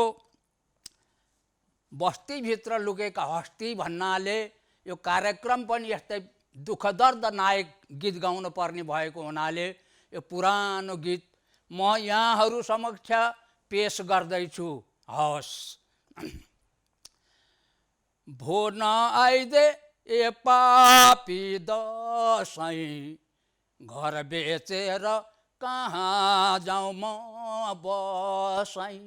बस्तीभित्र लुकेका हस्ती भन्नाले यो कार्यक्रम पनि यस्तै दुःख दर्द नायक गीत गाउनु पर्ने भएको हुनाले यो पुरानो गीत म यहाँहरू समक्ष पेश गर्दैछु। हवस्। भो न आइदे ए पापी दसैँ, घर बेचेर कहाँ जाउँ म बसाई।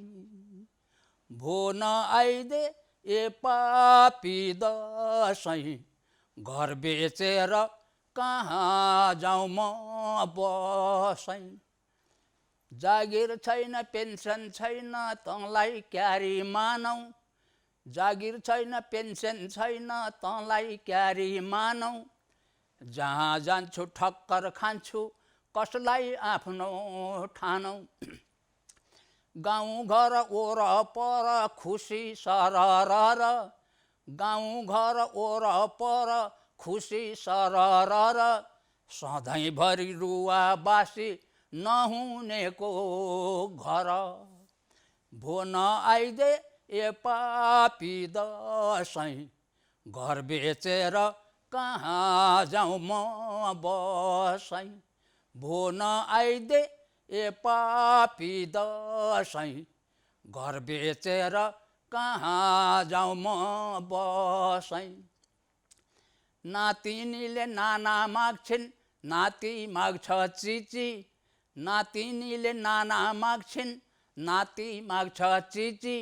भो न आइदे ए पापी दसैँ, घर बेचेर कहाँ जाउँ म बसाई। जागिर छैन, पेन्सन छैन, तँलाई क्यारी मानौ। जागिर छैन, पेन्सन छैन, तँलाई क्यारी मानौ। जहाँ जान्छु ठक्कर खान्छु, कसलाई आफ्नो ठानौ। गाउँ घर ओरपर खुसी सरर, गाउँ घर ओरपर खुसी सरर, सधैँभरि रुवाबासी नहुनेको घर। भो नआइदे ए पापी दसैँ, घर बेचेर कहाँ जाउँ म बसैँ। भो नआइदे ए पापी दसैँ, घर बेचेर कहाँ जाउँ म बसैँ। नातिनीले नाना माग्छिन्, नाति माग्छ चिची, नातिनीले नाना माग्छिन्, नाति माग्छ चिची,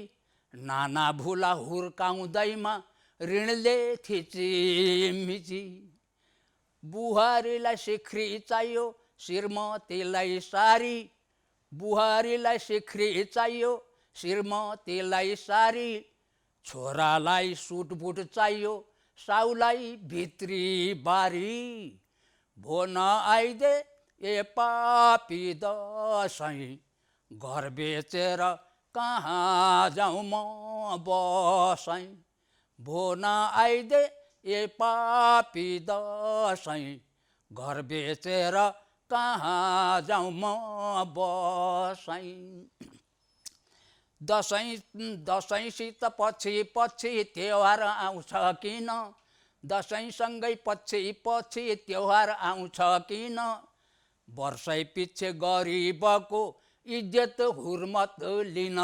नाना भुला हुर्काउँदैमा ऋणले थिचिमिची। बुहारीलाई सिख्री चाहियो, श्रीमतीलाई सारी, बुहारीलाई सिख्री चाहियो, श्रीमतीलाई सारी, छोरालाई सुटबुट चाहियो, साउलाई भित्री बारी। भो नआइदे ए पापी दसैँ, घर बेचेर कहाँ जाउँ म बसैँ। भो नआइदे ए पापी दसैँ, घर बेचेर कहाँ जाउँ म बसैँ। दसैँसित पछि पछि त्योहार आउँछ किन, दसैँसँगै पछि पछि त्योहार आउँछ किन, वर्षै पछि गरिबको इज्जत हुर्मत लिन।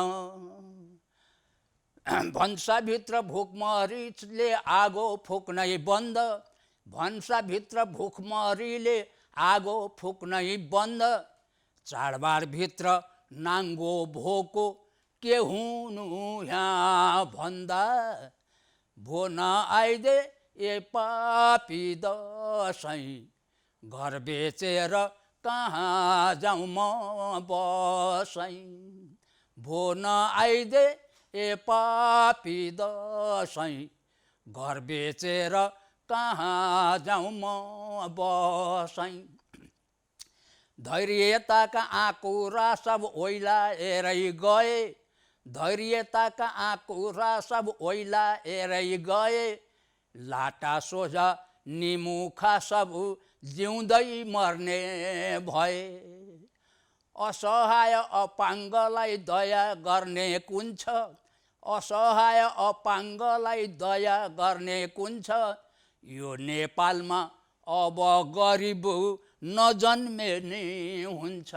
भन्साभित्र भुकमरीले आगो फुक्नै बन्द, भन्साभित्र भुकमरीले आगो फुक्नै बन्द, चाडबाडभित्र नाङ्गो भोको के हुनु यहाँ भन्दा। भो नआइदे ए पापी दसैँ, घर बेचेर कहाँ जाउँ म बसैँ। भो नआइदे ए पापी दसैँ, घर बेचेर कहाँ जाउँ म बसैँ। धैर्यताका आँकुरा सब ओइलाएरै गए, धैर्यताका आँकुरा सब ओइलाएरै गए, लाटा सोझा निमुखा सब जिउँदै मर्ने भए। असहाय अपाङ्गलाई दया गर्ने कुन छ, असहाय अपाङ्गलाई दया गर्ने कुन छ, यो नेपालमा अब गरिब नजन्मे नि हुन्छ।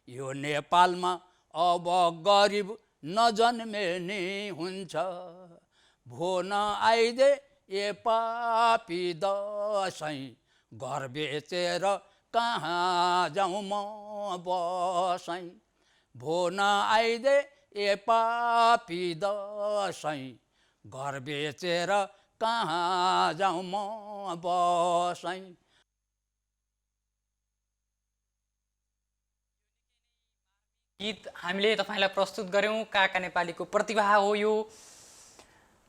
यो नेपालमा अब गरिब नजन्मे नि हुन्छ। भो नआइदे ए पापी दसैँ, घर बेचेर कहाँ जाउँ म बसैँ। भो नआइदे ए पापी दसैँ, घर बेचेर कहाँ जाउँ म बसैँ। गीत हामीले तपाईँलाई प्रस्तुत गऱ्यौँ। काका नेपालीको प्रतिभा हो यो।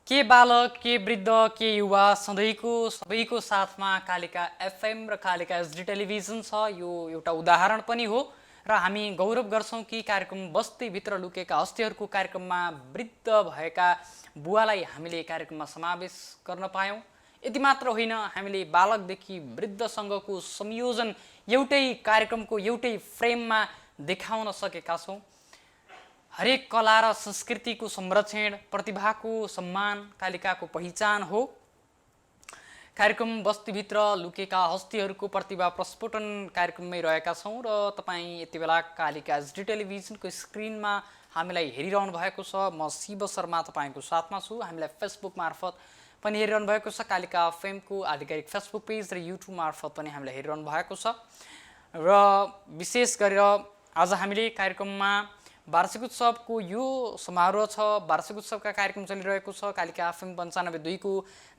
के बालक, के वृद्ध, के युवा, सधैँको सबैको साथमा कालिका एफएम र कालिका एसडी टेलिभिजन छ। यो एउटा उदाहरण पनि हो र हामी गौरव गर्छौँ कि कार्यक्रम बस्तीभित्र लुकेका हस्तीहरूको कार्यक्रममा वृद्ध भएका बुवालाई हामीले कार्यक्रममा समावेश गर्न पायौँ। यति मात्र होइन, हामीले बालकदेखि वृद्धसँगको संयोजन एउटै कार्यक्रमको एउटै फ्रेममा देखाउन सकेका छौँ। हरेक कला र संस्कृतिको संरक्षण, प्रतिभाको सम्मान कालिकाको पहिचान हो। कार्यक्रम बस्तीभित्र लुकेका हस्तीहरूको प्रतिभा प्रस्फुटन कार्यक्रममै रहेका छौँ र तपाईँ यति बेला कालिका एसडी टेलिभिजनको स्क्रिनमा हामीलाई हेरिरहनु भएको छ। म शिव शर्मा तपाईँको साथमा छु। हामीलाई फेसबुक मार्फत पनि हेरिरहनु भएको छ। कालिका एफएमको आधिकारिक फेसबुक पेज र युट्युब मार्फत पनि हामीलाई हेरिरहनु भएको छ। र विशेष गरेर आज हामीले कार्यक्रममा वार्षिक उत्सवको यो समारोह छ। वार्षिक उत्सवका कार्यक्रम चलिरहेको छ। कालिका एफएम 95.2 को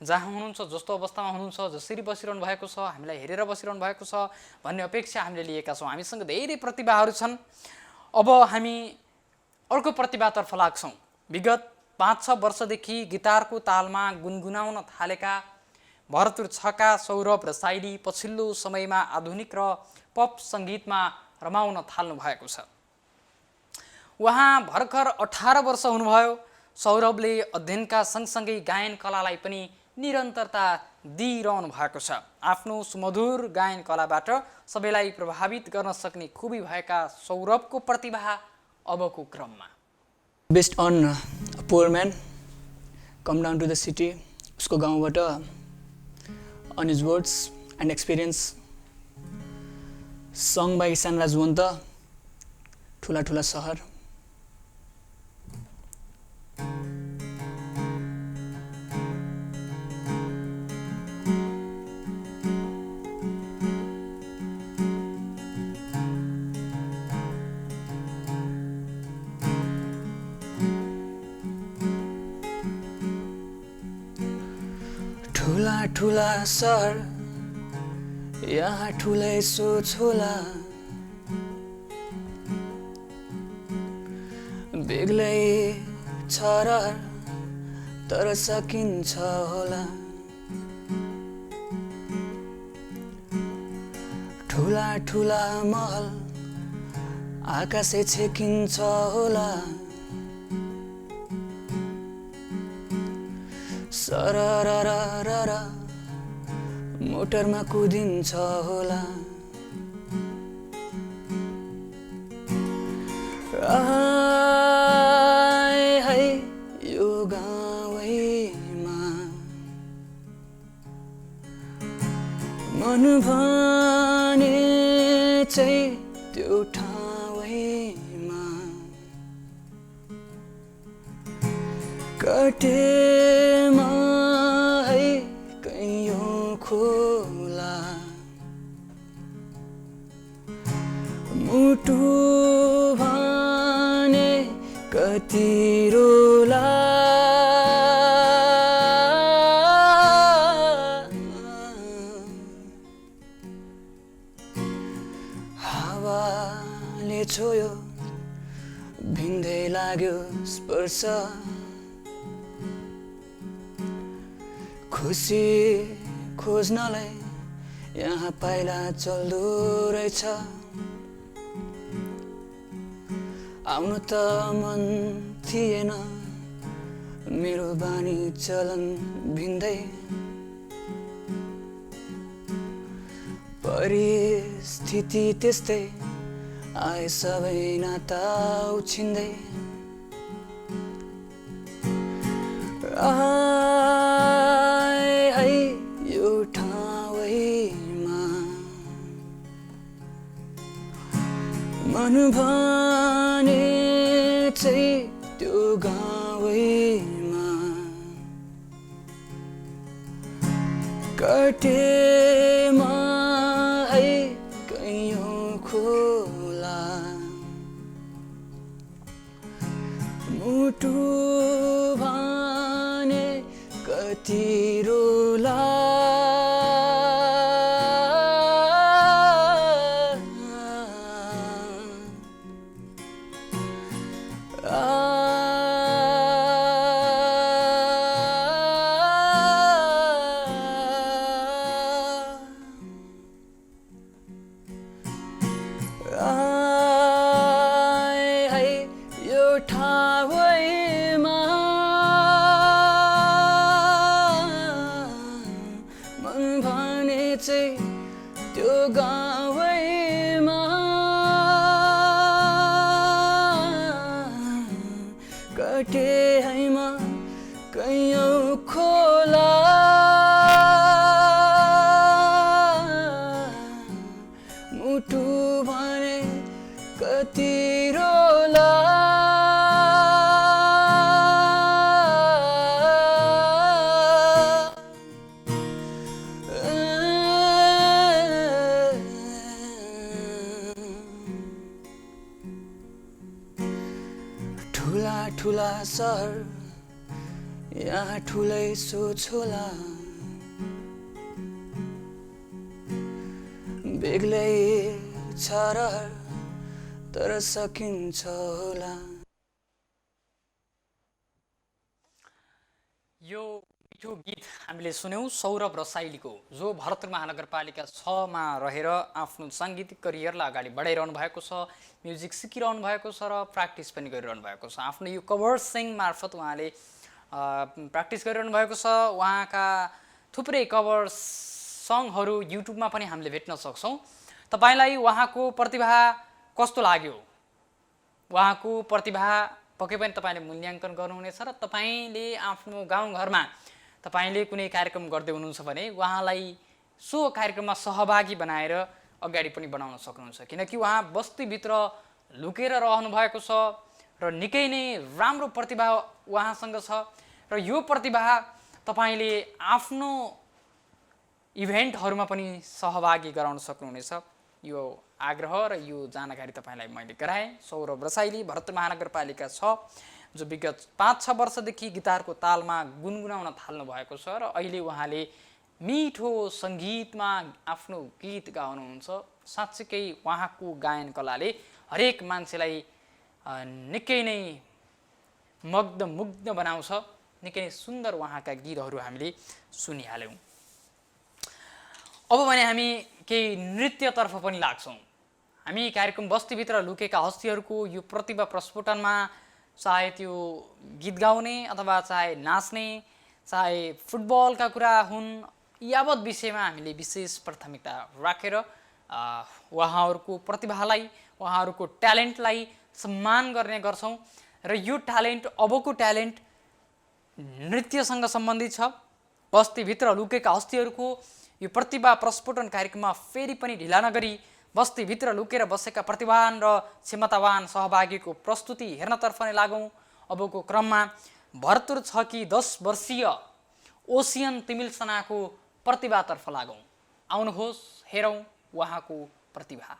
जहाँ हुनुहुन्छ, जस्तो अवस्थामा हुनुहुन्छ, जसरी बसिरहनु भएको छ, हामीलाई हेरेर बसिरहनु भएको छ भन्ने अपेक्षा हामीले लिएका छौँ। हामीसँग धेरै प्रतिभाहरू छन्। अब हामी अर्को प्रतिभातर्फ लाग्छौँ। विगत 5-6 वर्षदेखि गिटारको तालमा गुनगुनाउन थालेका भरतुर छका, सौरभ र साइली पछिल्लो समयमा आधुनिक र पप सङ्गीतमा रमाउन थाल्नु भएको छ। उहाँ भर्खर 18 वर्ष हुनुभयो। सौरभले अध्ययनका सँगसँगै गायन कलालाई पनि निरन्तरता दिइरहनु भएको छ। आफ्नो सुमधुर गायन कलाबाट सबैलाई प्रभावित गर्न सक्ने खुबी भएका सौरभको प्रतिभा अबको क्रममा। Based on a poor man come down to the city, उसको गाउँबाट on his words and experience, sung by Ishan राजवन्त, ठुला ठुला सहर। ठुला ठुला सहर यहाँ ठुलै सोच होला, बेग्लै छ र तर सकिन्छ होला। ठुला ठुला महल आकाशै छेकिन्छ होला, सररररर मोटरमा कुदिन्छ होला। है यो गाउँमा मन भने चाहिँ त्यो ठाउँमा कटेमा है कैयौँ खोला, मुटु भने कति रोला। हावाले छोयो भिन्दै लाग्यो स्पर्श, खुसी खोज्नलाई यहाँ पाइला चल्दो रहेछ। आउनु त मन थिएन मेरो बानी चलन भिन्दै, परिस्थिति त्यस्तै आए सबै नाता उछिन्दै। है यो ठाउँमा मन भने चाहिँ त्यो गाउँमा कटेमा है कैयौँ खोला, मुटु भने कति रोला। है यो ठाउँमा मन भने चाहिँ त्यो गाउँमा कटे हैमा कैयौँ खोला, मुटु भने कति रोला। ठुला ठुला सहर यहाँ ठुलै सोच होला, बेग्लै छ र तर सकिन्छ होला। यो यो गीत हामीले सुन्यौँ सौरभ रसाइलीको, जो भरतपुर महानगरपालिका 6 मा रहेर आफ्नो साङ्गीतिक करियरलाई अगाडि बढाइरहनु भएको छ, म्युजिक सिकिरहनु भएको छ र प्र्याक्टिस पनि गरिरहनु भएको छ। आफ्नो यो कभर सिङ मार्फत उहाँले प्र्याक्टिस गरिरहनु भएको छ। उहाँका थुप्रै कभर सङहरू युट्युबमा पनि हामीले भेट्न सक्छौँ। तपाईँलाई उहाँको प्रतिभा कस्तो लाग्यो? उहाँको प्रतिभा पक्कै पनि तपाईँले मूल्याङ्कन गर्नुहुनेछ र तपाईँले आफ्नो गाउँघरमा तपाईँले कुनै कार्यक्रम गर्दै हुनुहुन्छ भने उहाँलाई सो कार्यक्रममा सहभागी बनाएर अगाडि पनि बढाउन सक्नुहुन्छ, किनकि उहाँ बस्तीभित्र लुकेर रहनु भएको छ र निकै नै राम्रो प्रतिभा उहाँसँग छ र यो प्रतिभा तपाईँले आफ्नो इभेन्टहरूमा पनि सहभागी गराउन सक्नुहुनेछ। यो आग्रह र यो जानकारी तपाईँलाई मैले गराएँ। सौरभ रसाइली भरतपुर महानगरपालिका 6, जो विगत 5-6 वर्षदेखि गिटारको तालमा गुनगुनाउन थाल्नु भएको छ र अहिले उहाँले मिठो सङ्गीतमा आफ्नो गीत गाउनुहुन्छ। साँच्चीकै उहाँको गायन कलाले हरेक मान्छेलाई निकै नै मुग्ध बनाउँछ। निकै नै सुन्दर उहाँका गीतहरू हामीले सुनिहाल्यौँ। अब भने हामी केही नृत्यतर्फ पनि लाग्छौँ। हामी कार्यक्रम बस्तीभित्र लुकेका हस्तीहरूको यो प्रतिभा प्रस्फुटनमा चाहे त्यो गीत गाउने अथवा चाहे नाच्ने, चाहे फुटबलका कुरा हुन्, यावत विषयमा हामीले विशेष प्राथमिकता राखेर उहाँहरूको प्रतिभालाई, उहाँहरूको ट्यालेन्टलाई सम्मान गर्ने गर्छौँ। र यो ट्यालेन्ट, अबको ट्यालेन्ट नृत्यसँग सम्बन्धित छ। बस्तीभित्र लुकेका हस्तीहरूको यो प्रतिभा प्रस्फुटन कार्यक्रममा फेरि पनि ढिला नगरी बस्तीभित्र लुकेर बसेका प्रतिभावान र क्षमतावान सहभागीको प्रस्तुति हेर्नतर्फ नै लागौँ। अबको क्रममा भरतपुर 6 की 10 वर्षीय ओसियन तिमिल्सनाको प्रतिभातर्फ लागौँ। आउनुहोस्, हेरौँ उहाँको प्रतिभा।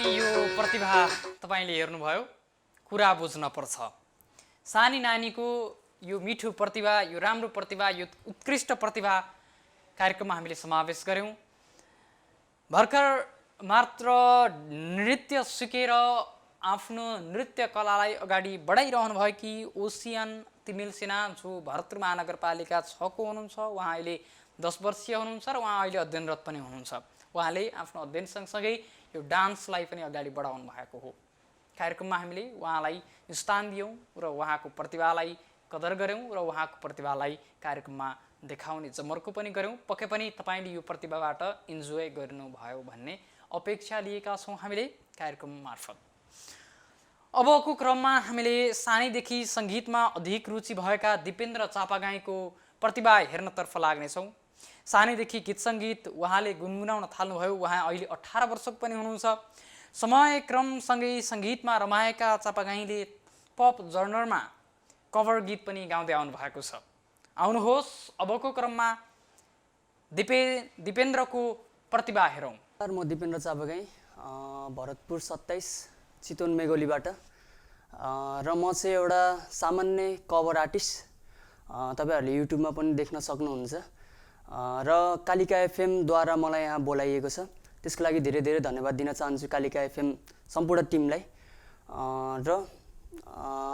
यो प्रतिभा तपाईँले हेर्नुभयो, कुरा बुझ्न पर्छ। सानी नानीको यो मिठो प्रतिभा, यो राम्रो प्रतिभा, यो उत्कृष्ट प्रतिभा कार्यक्रममा हामीले समावेश गऱ्यौँ। भर्खर मात्र नृत्य सिकेर आफ्नो नृत्य कलालाई अगाडि बढाइरहनु भएकी ओसियन तिमिल सिन्हा जो भरतपुर महानगरपालिका 6 को हुनुहुन्छ। उहाँ अहिले 10 वर्षीय हुनुहुन्छ र उहाँ अहिले अध्ययनरत पनि हुनुहुन्छ। उहाँले आफ्नो अध्ययन सँगसँगै यो डान्सलाई पनि अगाडि बढाउनु भएको हो। कार्यक्रममा हामीले उहाँलाई स्थान दियौँ र उहाँको प्रतिभालाई कदर गऱ्यौँ र उहाँको प्रतिभालाई कार्यक्रममा देखाउने जमर्को पनि गऱ्यौँ। पक्कै पनि तपाईँले यो प्रतिभाबाट इन्जोय गर्नुभयो भन्ने अपेक्षा लिएका छौँ हामीले कार्यक्रम मार्फत। अबको क्रममा हामीले सानैदेखि सङ्गीतमा अधिक रुचि भएका दिपेन्द्र चापागाईको प्रतिभा हेर्नतर्फ लाग्नेछौँ। सानैदेखि गीत सङ्गीत उहाँले गुनगुनाउन थाल्नुभयो। उहाँ अहिले 18 वर्षको पनि हुनुहुन्छ। समय क्रमसँगै सङ्गीतमा रमाएका चापागाईले पप जर्नरमा कभर गीत पनि गाउँदै आउनु भएको छ। आउनुहोस् अबको क्रममा दिपेन्द्रको प्रतिभा हेरौँ। म दिपेन्द्र चापागाई, भरतपुर 27 चितवन मेघोलीबाट, र म चाहिँ एउटा सामान्य कभर आर्टिस्ट। तपाईँहरूले युट्युबमा पनि देख्न सक्नुहुन्छ र कालिका एफएमद्वारा मलाई यहाँ बोलाइएको छ। त्यसको लागि धेरै धेरै धन्यवाद दिन चाहन्छु कालिका एफएम सम्पूर्ण टिमलाई। र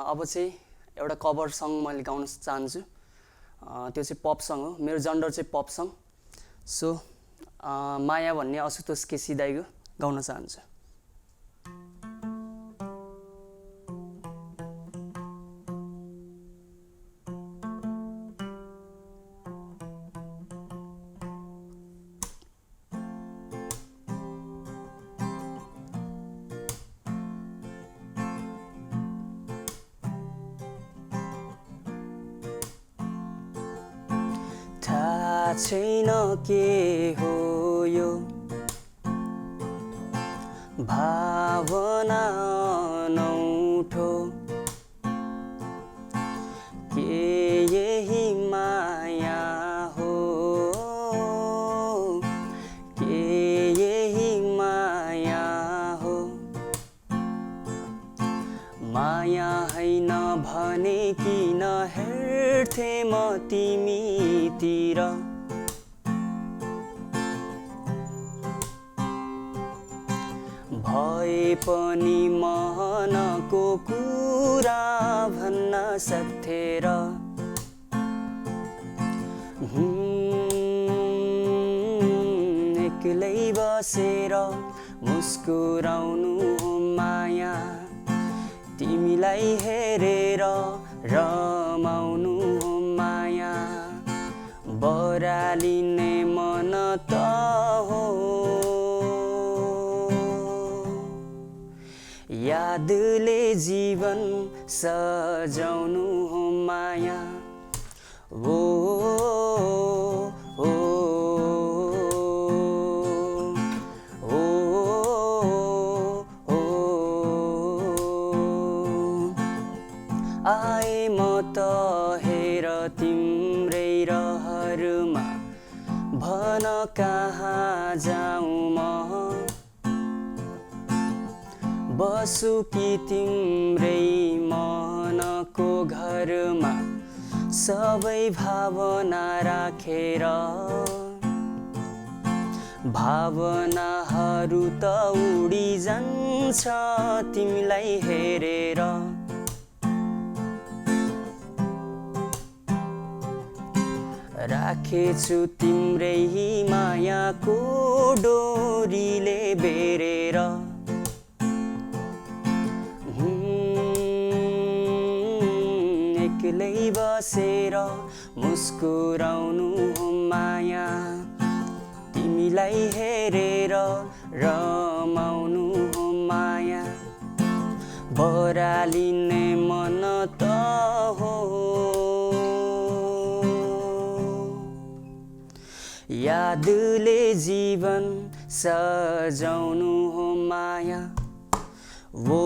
अब चाहिँ एउटा कभर सङ मैले गाउन चाहन्छु। त्यो चाहिँ पप सङ हो। मेरो जन्डर चाहिँ पप सङ। सो माया भन्ने असुतोष केसी दाइको गाउन चाहन्छु। छैन के हो यो भावना अनौठो, के यही माया हो, के यही माया हो। माया हैन भने किन हेर्थे म तिमीतिर, भए पनि मनको कुरा भन्न सक्थे र एक्लै बसेर मुस्कुराउनु हो माया, तिमीलाई हेरेर रमाउनु हो माया, बरालिने मन त हो, यादले जीवन सजाउनु हो माया। ओ ओ ओ ओ आए म त हेर तिम्रै रहरमा, भन कहाँ जाऊँ म, बसु कि तिम्रै मनको घरमा, सबै भावना राखेर, भावनाहरू त उडी जान्छ तिमीलाई हेरेर, राखेछु तिम्रै मायाको डोरीले बेरेर, एक्लै बसेर मुस्कुराउनु हो माया, तिमीलाई हेरेर रमाउनु हो माया, बरालिने मन त हो, यादले जीवन सजाउनु हो माया। वो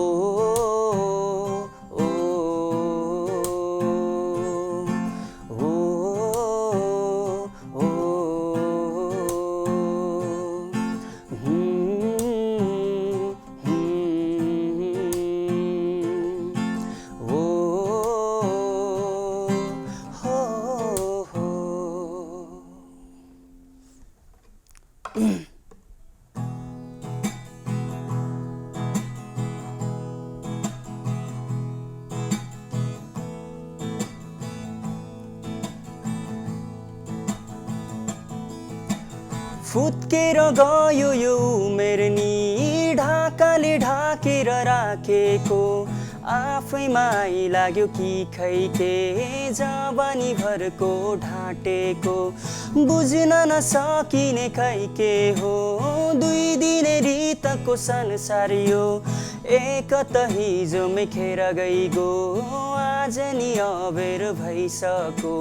फुत्केर गयो यो उमेर नि ढाकाले ढाकेर राखेको आफैमाई लाग्यो कि खै के जवानी भरको ढाँटेको बुझ्न नसकिने खै के हो 2 दिने रितको संसार यो एक त हिजो मेखेर गइगो आज नि अबेर भइसक्यो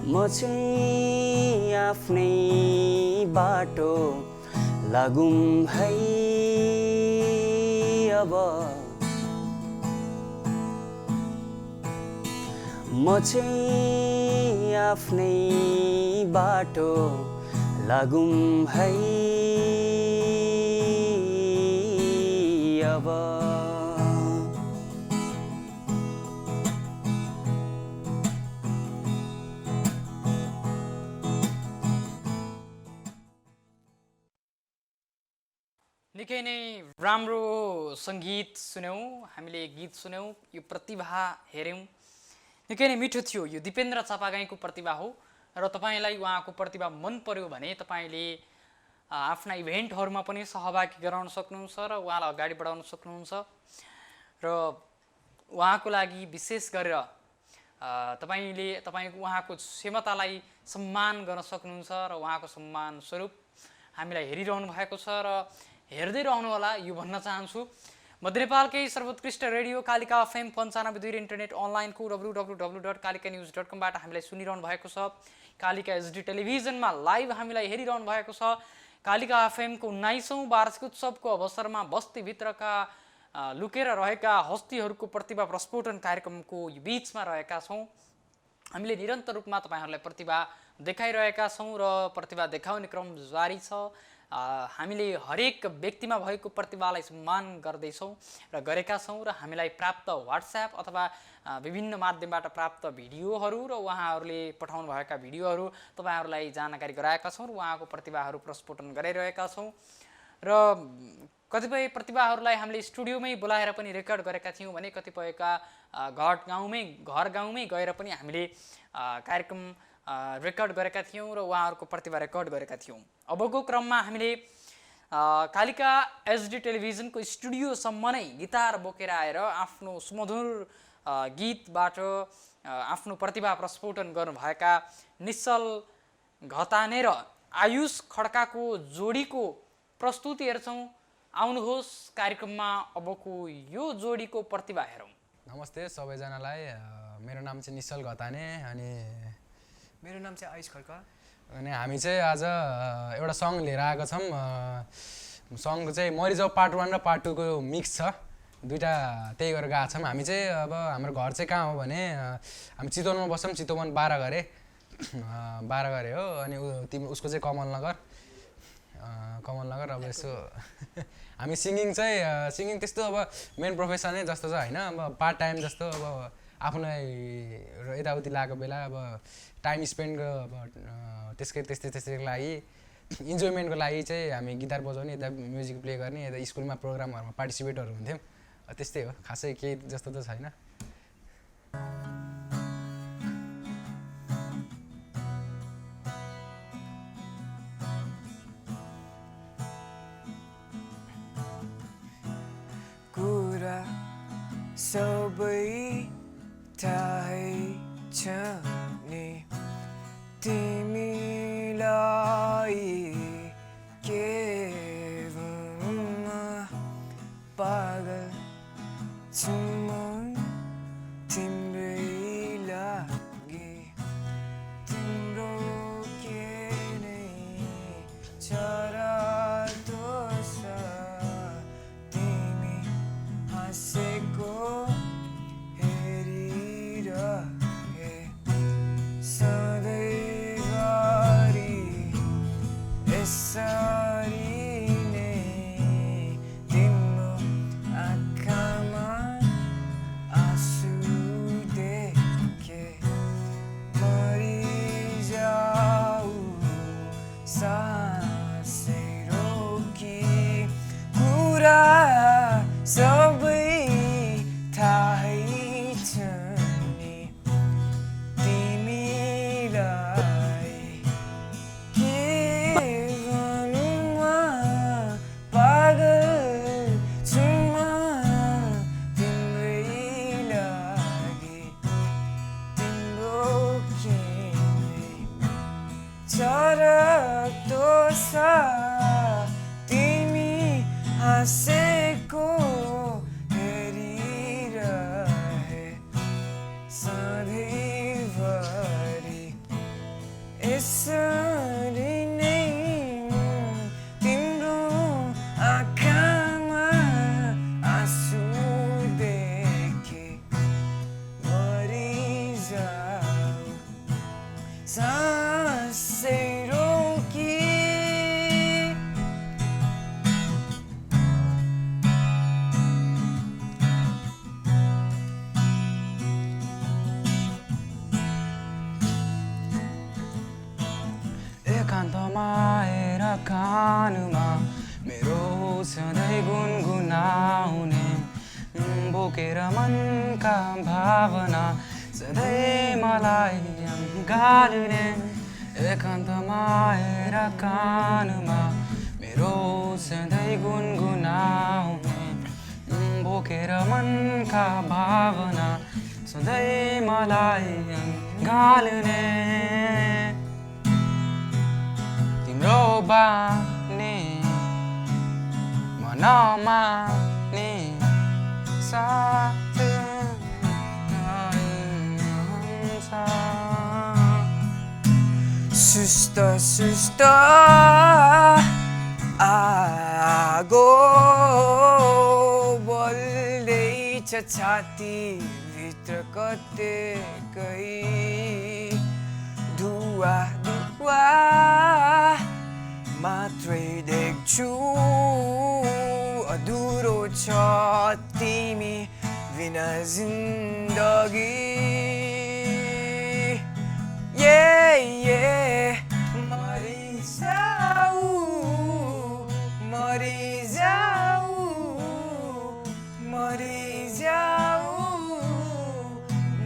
म चाहिँ आफ्नै बाटो लागौँ है अब म चाहिँ आफ्नै बाटो लागौँ है अब निकै नै राम्रो सङ्गीत सुन्यौँ हामीले गीत सुन्यौँ यो प्रतिभा हेऱ्यौँ निकै नै मिठो थियो यो दिपेन्द्र चापागाईँको प्रतिभा हो र तपाईँलाई उहाँको प्रतिभा मन पर्यो भने तपाईँले आफ्ना इभेन्टहरूमा पनि सहभागी गराउन सक्नुहुन्छ र उहाँलाई अगाडि बढाउन सक्नुहुन्छ र उहाँको लागि विशेष गरेर तपाईँको उहाँको क्षमतालाई सम्मान गर्न सक्नुहुन्छ र उहाँको सम्मान स्वरूप हामीलाई हेरिरहनु भएको छ र हेर्दै रहनुहोला यो भन्न चाहन्छु मध्य नेपालकै सर्वोत्कृष्ट रेडियो कालिका FM 95.2 इन्टरनेट अनलाइनको www.kalikanews.com बाट हामीलाई सुनिरहनु भएको छ कालिका HD टेलिभिजनमा लाइभ हामीलाई हेरिरहनु भएको छ कालिका FM को 19औं वार्षिक उत्सवको अवसरमा बस्तीभित्रका लुकेर रहेका हस्तीहरूको प्रतिभा प्रस्फोटन कार्यक्रमको बीचमा रहेका छौँ हामीले निरन्तर रूपमा तपाईहरुलाई प्रतिभा देखाइरहेका छौँ र प्रतिभा देखाउने क्रम जारी छ हामीले हरेक व्यक्तिमा भएको प्रतिभालाई सम्मान गर्दैछौँ र गरेका छौँ र हामीलाई प्राप्त WhatsApp अथवा विभिन्न माध्यमबाट प्राप्त भिडियोहरू र उहाँहरूले पठाउनु भएका भिडियोहरू तपाईहरुलाई जानकारी गराएका छौँ र उहाँको प्रतिभाहरू प्रस्फोटन गराइरहेका छौँ र कतिपय प्रतिभाहरूलाई हामीले स्टुडियोमै बोलाएर पनि रेकर्ड गरेका थियौँ भने कतिपयका घर गाउँमै गएर पनि हामीले कार्यक्रम रेकर्ड गरेका थियौँ र उहाँहरूको प्रतिभा रेकर्ड गरेका थियौँ अबको क्रममा हामीले कालिका HD टेलिभिजनको स्टुडियोसम्म नै गिटार बोकेर आएर आफ्नो सुमधुर गीतबाट आफ्नो प्रतिभा प्रस्फोटन गर्नुभएका निश्चल घताने र आयुष खड्काको जोडीको प्रस्तुति हेर्छौँ आउनुहोस् कार्यक्रममा अबको यो जोडीको प्रतिभा हेरौँ नमस्ते सबैजनालाई मेरो नाम चाहिँ निश्चल घताने अनि मेरो नाम चाहिँ आयुष खड्का अनि हामी चाहिँ आज एउटा सङ लिएर आएको छौँ सङको चाहिँ मरिजाउ पार्ट 1 र पार्ट 2 को मिक्स छ दुईटा त्यही गरेर गएको छौँ हामी चाहिँ अब हाम्रो घर चाहिँ कहाँ हो भने हामी चितवनमा बस्छौँ चितवन 12 घरे हो अनि उसको चाहिँ कमल नगर अब यसो हामी सिङ्गिङ त्यस्तो अब मेन प्रोफेसनै जस्तो छ होइन अब पार्ट टाइम जस्तो अब आफूलाई यताउति लागेको बेला अब टाइम स्पेन्डको अब त्यस्तै लागि इन्जोयमेन्टको लागि चाहिँ हामी गिटार बजाउने यता म्युजिक प्ले गर्ने यता स्कुलमा प्रोग्रामहरूमा पार्टिसिपेटहरू हुन्थ्यौँ त्यस्तै हो खासै केही जस्तो त छैन कुरा सबै थाहै छ नि तिमीलाई के पागल छु म तिम्रै लागि तिम्रो के नै चरातो छ तिमी हाँसेको हेरिरहे सधैँ चरक्दो छ तिमी हाँसेको हेरिरहे सधैँभरि यसरी नै तिम्रो आँखामा आँसु देखे मरिजाऊ सासै रोकी एकान्तमा आएर कानमा मेरो सधैँ गुनगुनाउने बोकेर मनका भावना सधैँ मलाई गाल्ने एकान्तमा आएर कानमा मेरो सधैँ गुनगुनाउने बोकेर मनका भावना सधैँ मलाई गाल्ने तिम्रो बानी मनमानी साथ हुन्छ सुस्त सुस्त आगो बल्दैछ छातीभित्र कत्तिकै धुवा धुवा मात्रै देख्छु अधुरो छ तिमी बिना जिन्दगी मरिजाऊ मरिजाऊ मरिजाऊ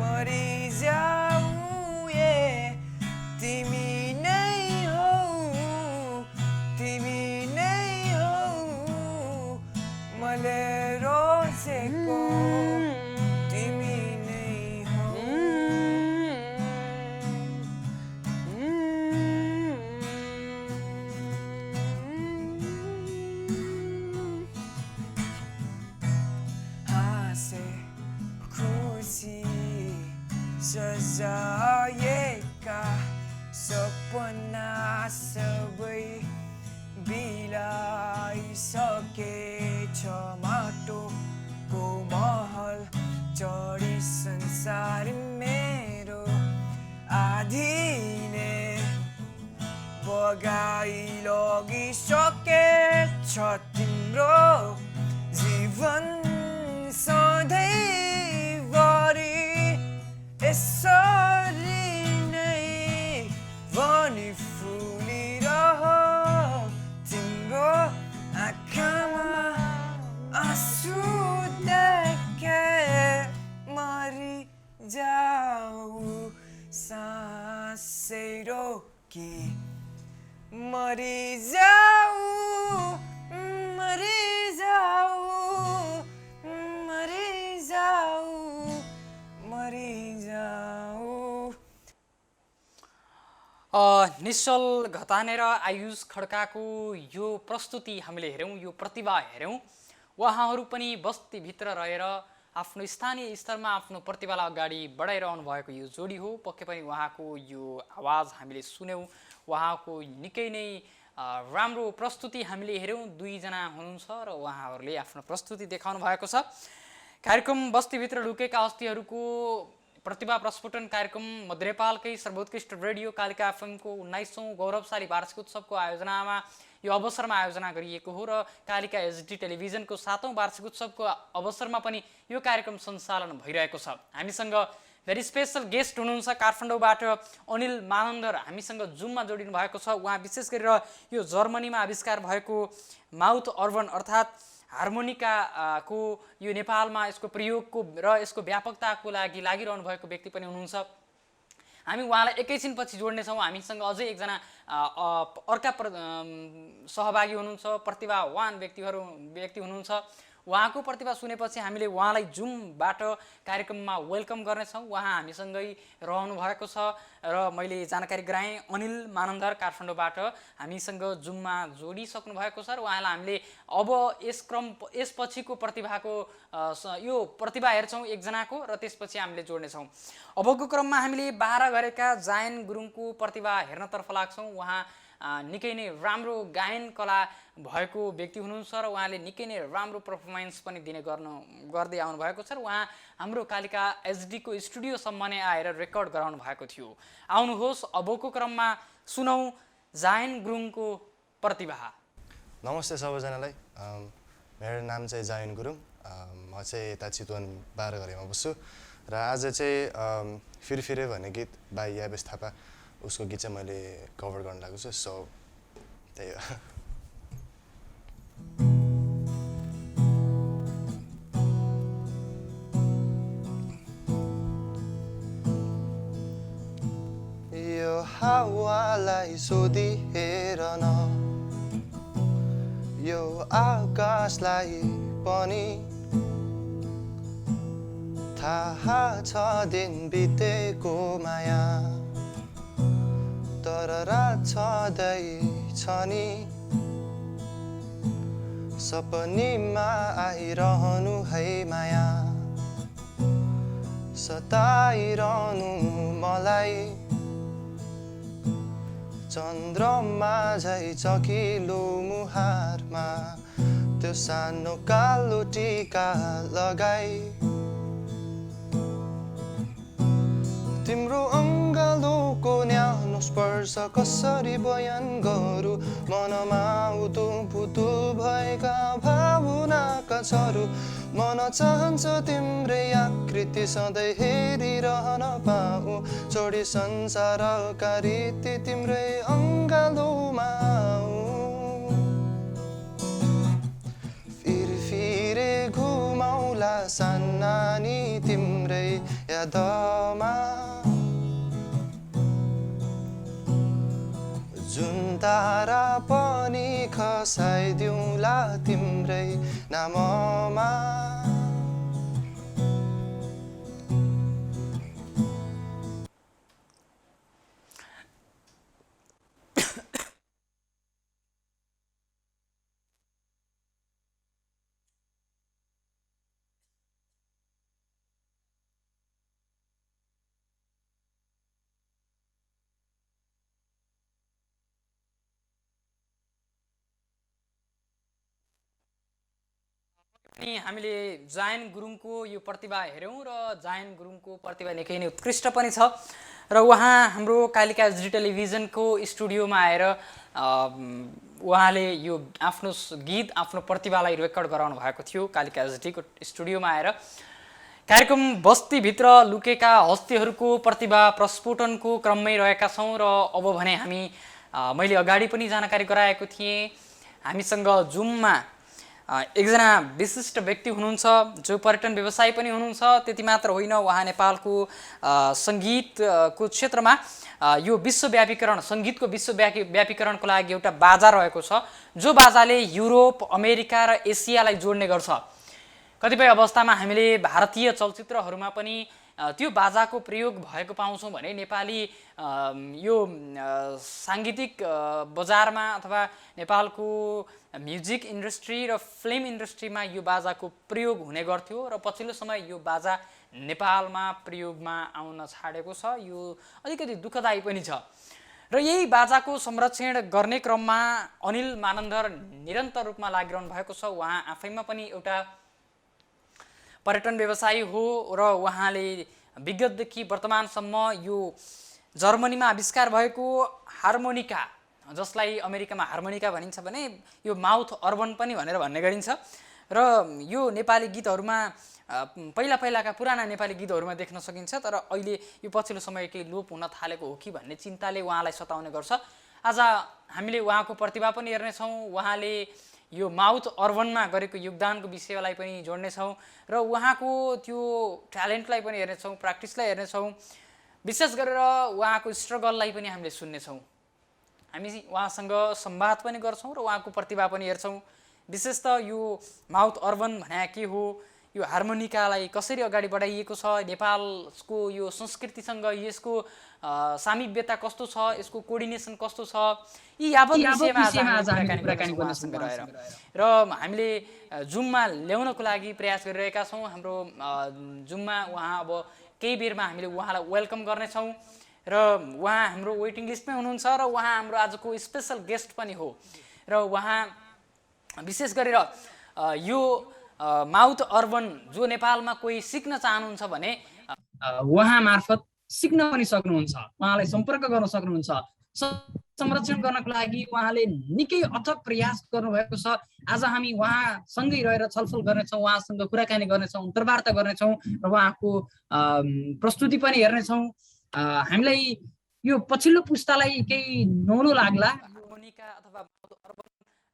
मरिजाऊ तिमी नै हौ तिमी नै हौ मैले रोजेको तिमी नै हौ हाँसे खुसी सजाएका सपना सबै बिलाइसकेछ माटोको महल चढी संसार मेरो आधिने बगाई लगिसकेछ तिम्रो जीवन सधैँभरि यसरी नै भनी फुलिरह तिम्रो आँखामा आँसु देखे मरिजाऊ सासै रोकी मरिजाऊ मरिजाऊ मरिजाऊ मरिजाऊ निश्चल घताने र आयुष खड्काको यो प्रस्तुति हामीले हेऱ्यौँ, यो प्रतिभा हेऱ्यौँ। उहाँहरू पनि बस्तीभित्र रहेर आफ्नो स्थानीय स्तरमा आफ्नो प्रतिभालाई अगाडि बढाइरहनु भएको यो जोडी हो। पक्कै पनि उहाँको यो आवाज हामीले सुन्यौँ, उहाँको निकै नै राम्रो प्रस्तुति हामीले हेऱ्यौँ। दुईजना हुनुहुन्छ र उहाँहरूले आफ्नो प्रस्तुति देखाउनु भएको छ। कार्यक्रम बस्तीभित्र लुकेका हस्तीहरूको प्रतिभा प्रस्फुटन कार्यक्रम मध्य नेपालकै सर्वोत्कृष्ट रेडियो कालिका एफएमको 19औं गौरवशाली वार्षिक उत्सवको आयोजनामा यो अवसरमा आयोजना गरिएको हो र कालिका एचडी टेलिभिजनको 7औं वार्षिक उत्सवको अवसरमा पनि यो कार्यक्रम सञ्चालन भइरहेको छ। हामीसँग भेरी स्पेसल गेस्ट हुनुहुन्छ काठमाडौँबाट अनिल मानन्दर हामीसँग जुममा जोडिनु भएको छ। उहाँ विशेष गरेर यो जर्मनीमा आविष्कार भएको माउथ अर्बन अर्थात् हार्मोनिका को यो नेपालमा यसको प्रयोगको र यसको व्यापकताको लागि लागिरहनु भएको व्यक्ति पनि हुनुहुन्छ। हामी उहाँलाई एकैछिनपछि जोड्नेछौँ। हामीसँग अझै एकजना अर्का सहभागी हुनुहुन्छ, प्रतिभावान व्यक्ति हुनुहुन्छ। उहाँको प्रतिभा सुनेपछि हामीले उहाँलाई जुमबाट कार्यक्रममा वेलकम गर्नेछौँ। उहाँ हामीसँगै रहनु भएको छ र मैले जानकारी गराएँ अनिल मानन्दर काठमाडौँबाट हामीसँग जुममा जोडिसक्नु भएको छ र उहाँलाई हामीले अब यसपछिको प्रतिभाको यो प्रतिभा हेर्छौँ एकजनाको र त्यसपछि हामीले जोड्नेछौँ। अबको क्रममा हामीले 12 गरेका जायन गुरुङको प्रतिभा हेर्नतर्फ लाग्छौँ। उहाँ निकै नै राम्रो गायन कला भएको व्यक्ति हुनुहुन्छ र उहाँले निकै नै राम्रो पर्फर्मेन्स पनि गर्दै आउनुभएको छ र उहाँ हाम्रो कालिका एचडीको स्टुडियोसम्म नै आएर रेकर्ड गराउनु भएको थियो। आउनुहोस् अबको क्रममा सुनौँ जायन गुरुङको प्रतिभा। नमस्ते सबैजनालाई, मेरो नाम चाहिँ जायन गुरुङ। म चाहिँ यता चितवन 12 घरेमा बस्छु र आज चाहिँ फिरफिरे भन्ने गीत बाई याबेस थापा उसको गीत चाहिँ मैले कभर गर्न लागेको छु। सो त्यही हो। यो हावालाई सोधी हेर न, यो आकाशलाई पनि थाहा छ दिन बितेको माया, तर रात छँदैछ नि सपनीमा आइरहनु है माया, सताइरहनु मलाई चन्द्रमा झै चकिलो मुहारमा, त्यो सानो कालो टीका लगाई तिम्रो अङ्गालोको न्यानो स्पर्श कसरी बयान गरौँ, मनमा उतुपुतु भएका भावनाका छरू, मन चाहन्छ तिम्रै आकृति सधैँ हेरिरहन पाऊ, छोडी संसारका रीति तिम्रै अङ्गालोमा फिरफिरे घुमाउला सानानी तिम्रै यादमा, जुन तारा पनि खसाइदिउँला तिम्रै नाममा। अनि हामीले जायन गुरुङको यो प्रतिभा हेऱ्यौँ र जायन गुरुङको प्रतिभा निकै नै उत्कृष्ट पनि छ र उहाँ हाम्रो कालिका एचडी टेलिभिजनको स्टुडियोमा आएर उहाँले यो आफ्नो गीत आफ्नो प्रतिभालाई रेकर्ड गराउनु भएको थियो। कालिका एचडीको स्टुडियोमा आएर कार्यक्रम बस्तीभित्र लुकेका हस्तीहरूको प्रतिभा प्रस्फुटनको क्रममै रहेका छौँ र अब भने हामी मैले अगाडि पनि जानकारी गराएको थिएँ, हामीसँग जुममा एकजना विशिष्ट व्यक्ति हुनुहुन्छ जो पर्यटन व्यवसायी पनि हुनुहुन्छ। त्यति मात्र होइन, उहाँ नेपालको सङ्गीतको क्षेत्रमा यो विश्वव्यापीकरण सङ्गीतको विश्वव्यापीकरणको लागि एउटा बाजा रहेको छ, जो बाजाले युरोप अमेरिका र एसियालाई जोड्ने गर्छ। कतिपय अवस्थामा हामीले भारतीय चलचित्रहरूमा पनि त्यो बाजाको प्रयोग भएको पाउँछौँ भने नेपाली यो साङ्गीतिक बजारमा अथवा नेपालको म्युजिक इन्डस्ट्री र फिल्म इन्डस्ट्रीमा यो बाजाको प्रयोग हुने गर्थ्यो र पछिल्लो समय यो बाजा नेपालमा प्रयोगमा आउन छाडेको छ। यो अलिकति दुःखदायी पनि छ र यही बाजाको संरक्षण गर्ने क्रममा अनिल मानन्दर निरन्तर रूपमा लागिरहनु भएको छ। उहाँ आफैमा पनि एउटा पर्यटन व्यवसायी हो र उहाँले विगतदेखि वर्तमानसम्म यो जर्मनीमा आविष्कार भएको हार्मोनिका, जसलाई अमेरिकामा हार्मोनिका भनिन्छ भने यो माउथ अर्बन पनि भनेर भन्ने गरिन्छ र यो नेपाली गीतहरूमा पहिलाका पुराना नेपाली गीतहरूमा देख्न सकिन्छ। तर अहिले यो पछिल्लो समय केही लोप हुन थालेको हो कि भन्ने चिन्ताले उहाँलाई सताउने गर्छ। आज हामीले उहाँको प्रतिभा पनि हेर्नेछौँ, उहाँले यो माउथ अर्बनमा गरेको योगदानको विषयलाई पनि जोड्नेछौँ र उहाँको त्यो ट्यालेन्टलाई पनि हेर्नेछौँ, प्र्याक्टिसलाई हेर्नेछौँ, विशेष गरेर उहाँको स्ट्रगललाई पनि हामीले सुन्नेछौँ। हामी उहाँसँग संवाद पनि गर्छौँ र उहाँको प्रतिभा पनि हेर्छौँ। विशेष त यो माउथ अर्बन भने के हो, यो हार्मोनिकालाई कसरी अगाडि बढाइएको छ, नेपालको यो संस्कृतिसँग यसको सामिप्यता कस्तो छ, यसको कोअर्डिनेसन कस्तो छ, यी यावत विषयमा आज हामी कुराकानी गर्नेछौँ रहेर र हामीले जुममा ल्याउनको लागि प्रयास गरिरहेका छौँ। हाम्रो जुममा उहाँ अब केही बेरमा हामीले उहाँलाई वेलकम गर्नेछौँ र उहाँ हाम्रो वेटिङ लिस्टमै हुनुहुन्छ र उहाँ हाम्रो आजको स्पेसल गेस्ट पनि हो र उहाँ विशेष गरेर यो माउथ अर्बन जो नेपालमा कोही सिक्न चाहनुहुन्छ भने उहाँ मार्फत सिक्न पनि सक्नुहुन्छ, उहाँलाई सम्पर्क गर्न सक्नुहुन्छ। संरक्षण गर्नको लागि उहाँले निकै अथक प्रयास गर्नुभएको छ। आज हामी उहाँसँगै रहेर छलफल गर्नेछौँ, उहाँसँग कुराकानी गर्नेछौँ, अन्तर्वार्ता गर्नेछौँ र उहाँको प्रस्तुति पनि हेर्नेछौँ। हामीलाई यो पछिल्लो पुस्तालाई केही नौलो लाग्ला, अथवा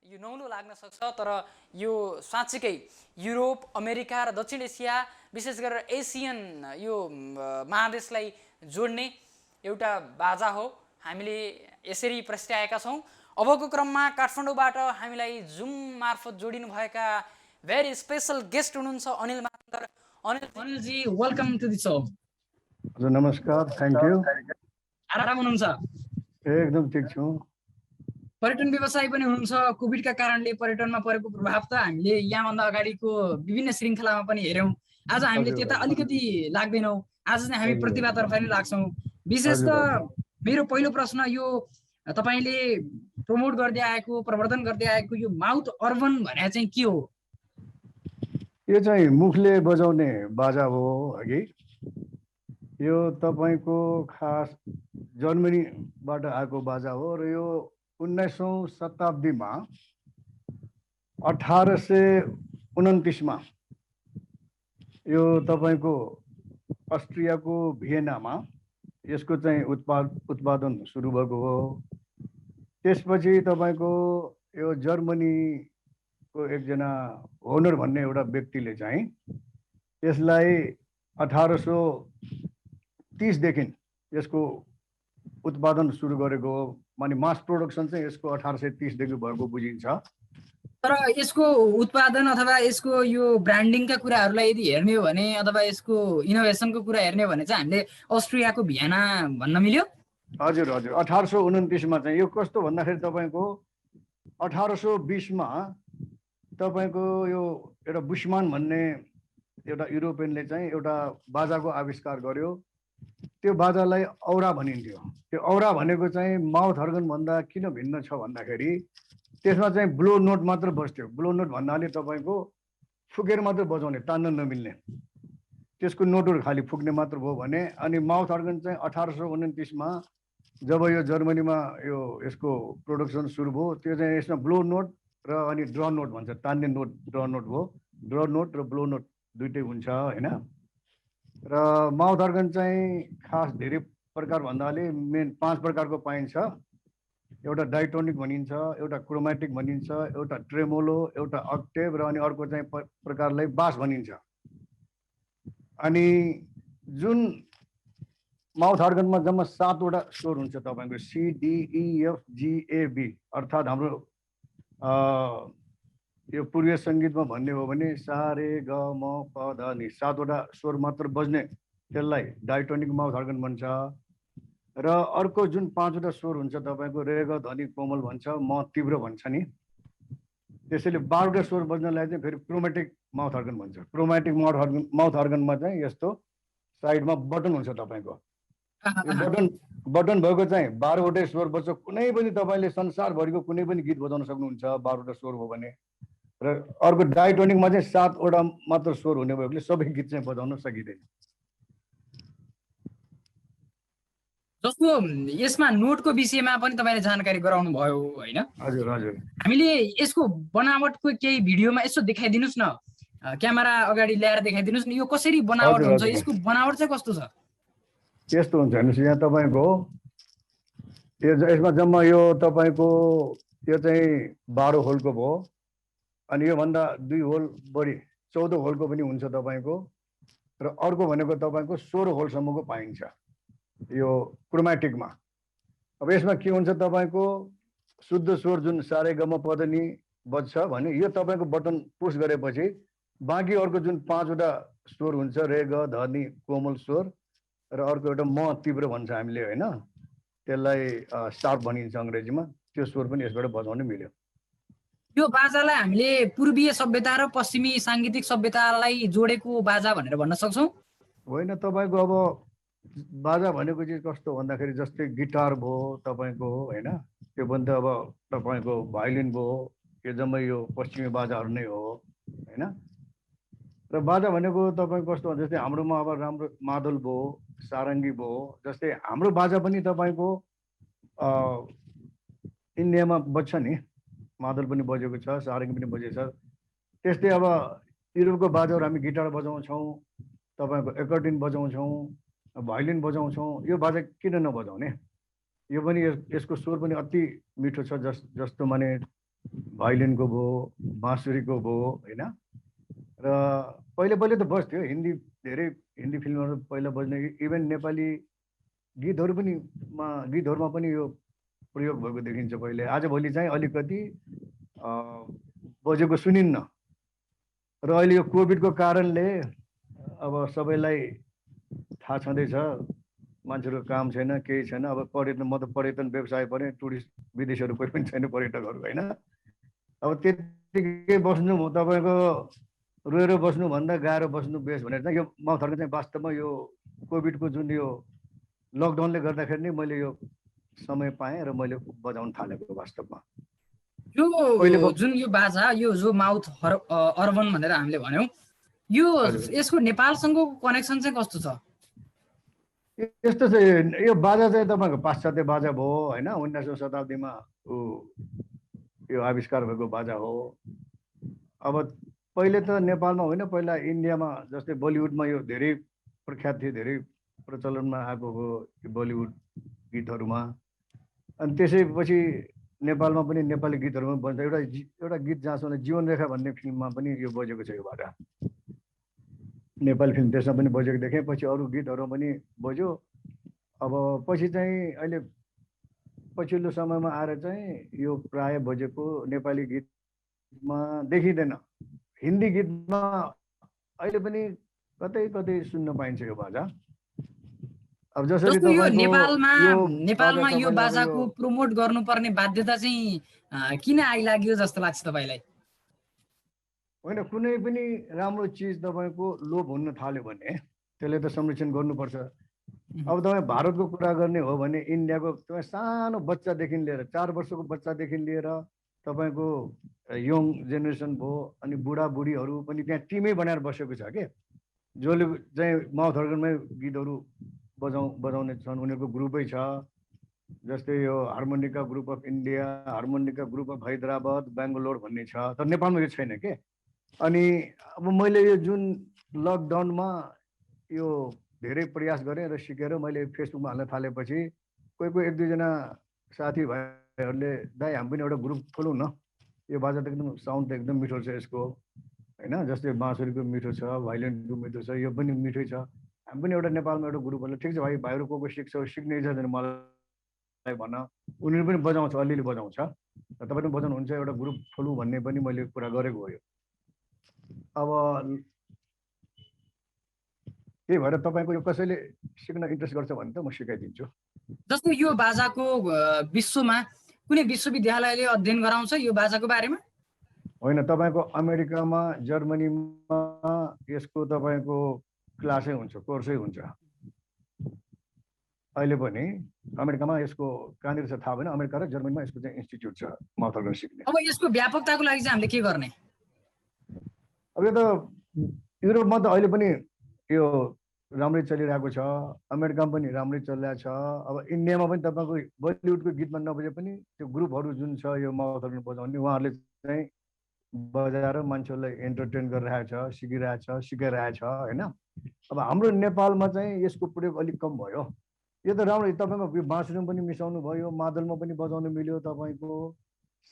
यो नौलो लाग्न सक्छ, तर यो साँच्चीकै युरोप, अमेरिका र दक्षिण एसिया, विशेष गरेर एसियन यो महादेशलाई जोड्ने एउटा बाजा हो। हामीले यसरी प्रस्ट्याएका छौँ। अबको क्रममा काठमाडौँबाट हामीलाई जुम मार्फत जोडिनु भएका भेरी स्पेसल गेस्ट हुनुहुन्छ अनिल मातर। Anilji welcome to the show. हजुर नमस्कार, थ्याङ्क यू। आराम हुनुहुन्छ? एकदम ठिक छु। पर्यटन व्यवसाय पनि हुनुहुन्छ। कोभिडका कारणले पर्यटनमा परेको प्रभाव त हामीले यहाँभन्दा अगाडिको विभिन्न श्रृङ्खलामा पनि हेऱ्यौँ। आज हामीले त्यता अलिकति लाग्दैनौँ, आज चाहिँ हामी प्रतिभातर्फ नै लाग्छौँ। विशेष त मेरो पहिलो प्रश्न यो तपाईँले प्रमोट गर्दै आएको, प्रवर्धन गर्दै आएको यो माउथ अर्बन भने चाहिँ के हो? यो चाहिँ मुखले बजाउने बाजा हो अघि। यो तपाईँको खास जर्मनीबाट आएको बाजा हो र यो 19औं शताब्दीमा 1829 मा यो तपाईँको अस्ट्रियाको भियनामा यसको चाहिँ उत्पादन सुरु भएको हो। त्यसपछि तपाईँको यो जर्मनीको एकजना होनर भन्ने एउटा व्यक्तिले चाहिँ यसलाई 1830 देखि यसको उत्पादन सुरु गरेको हो। माने मास प्रोडक्सन चाहिँ यसको 1830 देखि भएको बुझिन्छ। तर यसको उत्पादन अथवा यसको यो ब्रान्डिङका कुराहरूलाई यदि हेर्ने हो भने अथवा यसको इनोभेसनको कुरा हेर्ने हो भने चाहिँ हामीले अस्ट्रियाको भियना भन्न मिल्यो। हजुर हजुर, 1829 मा चाहिँ यो कस्तो भन्दाखेरि तपाईँको 1820 मा तपाईँको यो एउटा बुस्मान भन्ने एउटा युरोपियनले चाहिँ एउटा बाजाको आविष्कार गर्यो। त्यो बाजालाई औरा भनिन्थ्यो। त्यो औरा भनेको चाहिँ माउथ अर्गन भन्दा किन भिन्न छ भन्दाखेरि त्यसमा चाहिँ ब्लो नोट मात्र बस्थ्यो। ब्लो नोट भन्नाले तपाईँको फुकेर मात्र बजाउने, तान्न नमिल्ने, त्यसको नोटहरू खालि फुक्ने मात्र भयो भने। अनि माउथ अर्गन चाहिँ 1829 मा जब यो जर्मनीमा यो यसको प्रोडक्सन सुरु भयो, त्यो चाहिँ यसमा ब्लो नोट र अनि ड्र नोट भन्छ, तान्ने नोट ड्र नोट भयो। ड्र नोट र ब्लो नोट दुइटै हुन्छ होइन। र माउथ अर्गन चाहिँ खास धेरै प्रकार भन्नाले मेन 5 प्रकारको पाइन्छ। एउटा डाइटोनिक भनिन्छ, एउटा क्रोमेटिक भनिन्छ, एउटा ट्रेमोलो, एउटा अक्टेभ र अनि अर्को चाहिँ प्रकारलाई बास भनिन्छ। अनि जुन माउथ अर्गनमा जम्मा 7 वटा स्वर हुन्छ तपाईँको CDEFGAB, अर्थात् हाम्रो यो पूर्वीय सङ्गीतमा भन्ने हो भने सा रे ग म प ध नि 7 वटा स्वर मात्र बज्ने त्यसलाई डाइटोनिक माउथ अर्गन भन्छ। र अर्को जुन 5 वटा स्वर हुन्छ तपाईँको रे ग ध्वनि कोमल भन्छ, म तीव्र भन्छ नि, त्यसैले 12 वटा स्वर बज्नलाई चाहिँ फेरि क्रोमेटिक माउथ अर्गन भन्छ। क्रोमेटिक माउथ अर्गनमा चाहिँ यस्तो साइडमा बटन हुन्छ तपाईँको। बटन भएको चाहिँ 12 वटा स्वर बज्छ। कुनै पनि तपाईँले संसारभरिको कुनै पनि गीत बजाउन सक्नुहुन्छ 12 वटा स्वर हो भने। र अर्को डाइटोनिकमा चाहिँ 7 वटा मात्र स्वर हुने भएकोले सबै गीत चाहिँ बजाउन सकिँदैन। जस्तो यसमा नोटको विषयमा पनि तपाईँले जानकारी गराउनु भयो होइन? हजुर हजुर। हामीले यसको बनावटको केही भिडियोमा यसो देखाइदिनुहोस् न, क्यामेरा अगाडि ल्याएर देखाइदिनुहोस् न, यो कसरी बनावट हुन्छ, यसको बनावट चाहिँ कस्तो छ? यस्तो हुन्छ हेर्नुहोस्, यहाँ तपाईँको यसमा जम्मा यो तपाईँको यो चाहिँ 12 होलको भयो। अनि योभन्दा 2 होल बढी 14 होलको पनि हुन्छ तपाईँको। र अर्को भनेको तपाईँको 16 होलसम्मको पाइन्छ यो क्रोमेटिकमा। अब यसमा के हुन्छ तपाईँको शुद्ध स्वर जुन सा रे ग म प ध नि बज्छ भने यो तपाईँको बटन पुस गरेपछि बाँकी अर्को जुन 5वटा स्वर हुन्छ रे ग धनी कोमल स्वर र अर्को एउटा म तीव्र भन्छ हामीले होइन, त्यसलाई शार्प भनिन्छ अङ्ग्रेजीमा, त्यो स्वर पनि यसबाट बजाउन मिल्यो। यो बाजालाई हामीले पूर्वीय सभ्यता र पश्चिमी साङ्गीतिक सभ्यतालाई जोडेको बाजा भनेर भन्न सक्छौँ? होइन, तपाईँको अब बाजा भनेको चाहिँ कस्तो भन्दाखेरि जस्तै गिटार भयो तपाईँको होइन, त्यो पनि त अब तपाईँको भायोलिन भयो, यो जम्मै यो पश्चिमी बाजाहरू नै हो होइन। र बाजा भनेको तपाईँको कस्तो भन्छ जस्तै हाम्रोमा अब राम्रो मादल भयो, सारङ्गी भयो, जस्तै हाम्रो बाजा पनि तपाईँको इन्डियामा बज्छ नि, मादल पनि बजेको छ, सारङ्गी पनि बजेको छ। त्यस्तै अब युरोपको बाजाहरू हामी गिटार बजाउँछौँ, तपाईँको एकर्डिन बजाउँछौँ, भायोलिन बजाउँछौँ, यो बाजा किन नबजाउने? यो पनि यसको स्वर पनि अति मिठो छ, जस्तो माने भायोलिनको भयो, बाँसुरीको भयो होइन। र पहिले त बज्थ्यो, हिन्दी फिल्महरू पहिला बज्ने, इभन नेपाली गीतहरूमा पनि यो प्रयोग भएको देखिन्छ पहिले। आजभोलि चाहिँ अलिकति बजेको सुनिन्न। र अहिले यो कोभिडको कारणले अब सबैलाई थाहा छँदैछ, मान्छेहरूको काम छैन, केही छैन। अब म त पर्यटन व्यवसाय पनि, टुरिस्ट विदेशीहरू कोही पनि छैन, पर्यटकहरू होइन। अब त्यतिकै बस्नु तपाईँको रोएर बस्नुभन्दा गाह्रो बस्नु बेस भनेर चाहिँ यो माउथहरूको चाहिँ वास्तवमा यो कोभिडको जुन यो लकडाउनले गर्दाखेरि नै मैले यो समय पाएँ र मैले बजाउन थालेको वास्तवमा। यो जुन यो बाजा, यो जो माउथ अर्बन भनेर हामीले भन्यौँ, यो यसको नेपालसँगको कनेक्सन चाहिँ कस्तो छ? यस्तो चाहिँ यो बाजा चाहिँ तपाईँको पाश्चात्य बाजा भयो होइन, 19औं शताब्दीमा यो आविष्कार भएको बाजा हो। अब पहिले त नेपालमा होइन, पहिला इन्डियामा जस्तै बलिउडमा यो धेरै प्रख्यात थियो, धेरै प्रचलनमा आएको हो बलिउड गीतहरूमा। अनि त्यसैपछि नेपालमा पनि नेपाली गीतहरूमा बन्छ। एउटा गीत जहाँसम्म जीवन रेखा भन्ने फिल्ममा पनि यो बजेको छ यो बाजा, नेपाली फिल्म, त्यसमा पनि बजेको देखेँ। पछि अरू गीतहरू पनि बज्यो। अब पछि चाहिँ अहिले पछिल्लो समयमा आएर चाहिँ यो प्राय बजेको नेपाली गीतमा देखिँदैन। हिन्दी गीतमा अहिले पनि कतै कतै सुन्न पाइन्छ यो बाजा। अब जसरी नेपालमा यो बाजाको प्रमोट गर्नुपर्ने बाध्यता चाहिँ किन आइलाग्यो जस्तो लाग्छ तपाईँलाई? होइन, कुनै पनि राम्रो चिज तपाईँको लोभ हुन थाल्यो भने त्यसले त संरक्षण गर्नुपर्छ। अब तपाईँ भारतको कुरा गर्ने हो भने इन्डियाको तपाईँ सानो बच्चादेखि लिएर 4 वर्षको बच्चादेखि लिएर तपाईँको यङ जेनेरेसन भयो, अनि बुढाबुढीहरू पनि त्यहाँ टिमै बनाएर बसेको छ के, जसले चाहिँ माउथ अर्गनमै गीतहरू बजाउने छन्, उनीहरूको ग्रुपै छ। जस्तै यो harmonica group of India, harmonica group of Hyderabad, Bangalore भन्ने छ, तर नेपालमा यो छैन के। अनि अब मैले यो जुन लकडाउनमा यो धेरै प्रयास गरेँ र सिकेर मैले फेसबुकमा हाल्न थालेपछि कोही 1-2जना साथीभाइहरूले दाइ हामी पनि एउटा ग्रुप खोलौँ न, यो बाजा त एकदम साउन्ड त एकदम मिठो छ यसको होइन, जस्तै बाँसुरीको मिठो छ, भायोलिनको मिठो छ, यो पनि मिठै छ, हामी पनि एउटा नेपालमा एउटा ग्रुप होला। ठिक छ भाइ, भाइहरू को सिक्ने इच्छा छैन मलाई भन, उनीहरू पनि बजाउँछ, अलिअलि बजाउँछ, तपाईँ पनि बजाउनुहुन्छ, एउटा ग्रुप खोलौँ भन्ने पनि मैले कुरा गरेको हो। अब त्यही भएर तपाईँको यो कसैले सिक्न इन्ट्रेस्ट गर्छ भने त म सिकाइदिन्छु। जस्तो यो बाजाको विश्वमा कुनै विश्वविद्यालयले अध्ययन गराउँछ यो बाजाको बारेमा? होइन, तपाईँको अमेरिकामा, जर्मनीमा यसको तपाईँको क्लासै हुन्छ, कोर्सै हुन्छ। अहिले पनि अमेरिकामा यसको कहाँनिर छ थाहा भएन, अमेरिका र जर्मनीमा यसको चाहिँ इन्स्टिट्युट छ माउथ अर्गन सिक्ने। अब यसको व्यापकताको लागि चाहिँ हामीले के गर्ने? अब यो त युरोपमा त अहिले पनि यो राम्रै चलिरहेको छ, अमेरिकामा पनि राम्रै चलिरहेको छ। अब इन्डियामा पनि तपाईँको बलिउडको गीतमा नबजे पनि त्यो ग्रुपहरू जुन छ यो माउथ अर्गन बजाउने, उहाँहरूले चाहिँ बजाएर मान्छेहरूलाई एन्टरटेन गरिरहेको छ, सिकाइरहेछ होइन। अब हाम्रो नेपालमा चाहिँ यसको प्रयोग अलिक कम भयो। यो त राम्रो, तपाईँको बाँसुरीमा पनि मिसाउनु भयो, मादलमा पनि बजाउनु मिल्यो, तपाईँको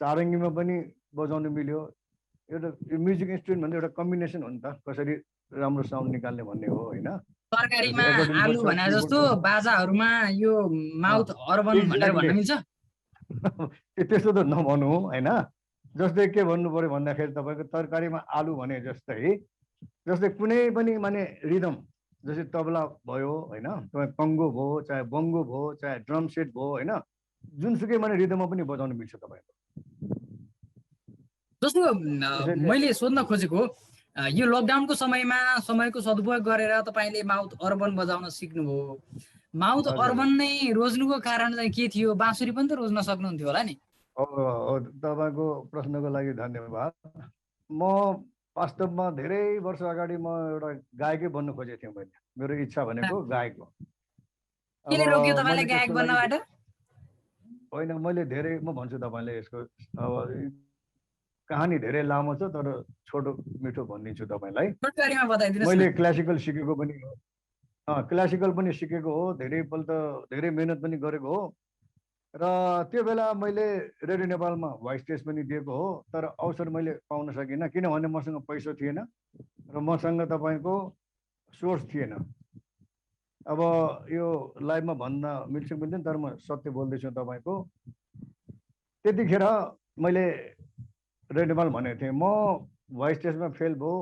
सारङ्गीमा पनि बजाउनु मिल्यो। एउटा म्युजिक इन्स्ट्रुमेन्ट भन्दा एउटा कम्बिनेसन हो नि त, कसरी राम्रो साउन्ड निकाल्ने भन्ने हो होइन। तरकारीमा आलु भने जस्तो बाजाहरूमा यो माउथ अर्बन भनेर भन्न मिल्छ? त्यस्तो त नभनौँ होइन, जस्तै के भन्नु पर्यो भन्दाखेरि तपाईँको तरकारीमा आलु भने जस्तै जस्तै कुनै पनि माने रिदम जस्तै तबला भयो होइन, तपाईँ कङ्गो भयो, चाहे बङ्गो भयो, चाहे ड्रम सेट भयो होइन, जुनसुकै माने रिदममा पनि बजाउनु मिल्छ तपाईँको। जस्तो त्यसैले मैले सोध्न खोजेको यो लकडाउनको समयमा समयको सदुपयोग गरेर तपाईँले माउथ अर्बन बजाउन सिक्नुभयो। माउथ हजुर। अर्बन नै रोज्नुको कारण चाहिँ के थियो? बाँसुरी पनि त रोज्न सक्नुहुन्थ्यो होला नि? तपाईँको प्रश्नको लागि धन्यवाद। म वास्तवमा धेरै वर्ष अगाडि म एउटा गायकै बन्नु खोजेको थिएँ मैले। मेरो इच्छा भनेको गायक हो। केले रोक्यो तपाईँलाई मैले गायक त्यसको लागि बन्नबाट? होइन, मैले धेरै म भन्छु तपाईँलाई यसको अब कहानी धेरै लामो छ, तर छोटो मिठो भनिदिन्छु तपाईँलाई। छोटकरीमा बताइदिनुहोस् मैले न। क्लासिकल सिकेको पनि हो, क्लासिकल पनि सिकेको हो, धेरैपल्ट धेरै मेहनत पनि गरेको हो र त्यो बेला मैले रेडियो नेपालमा भोइस टेस्ट पनि दिएको हो, तर अवसर मैले पाउन सकिनँ किनभने मसँग पैसा थिएन र मसँग तपाईँको सोर्स थिएन। अब यो लाइभमा भन्न मिल्छ मिल्दैन, तर म सत्य बोल्दैछु तपाईँको। त्यतिखेर मैले रेडियो नेपाल भनेको थिएँ, म भोइस टेस्टमा फेल भयो,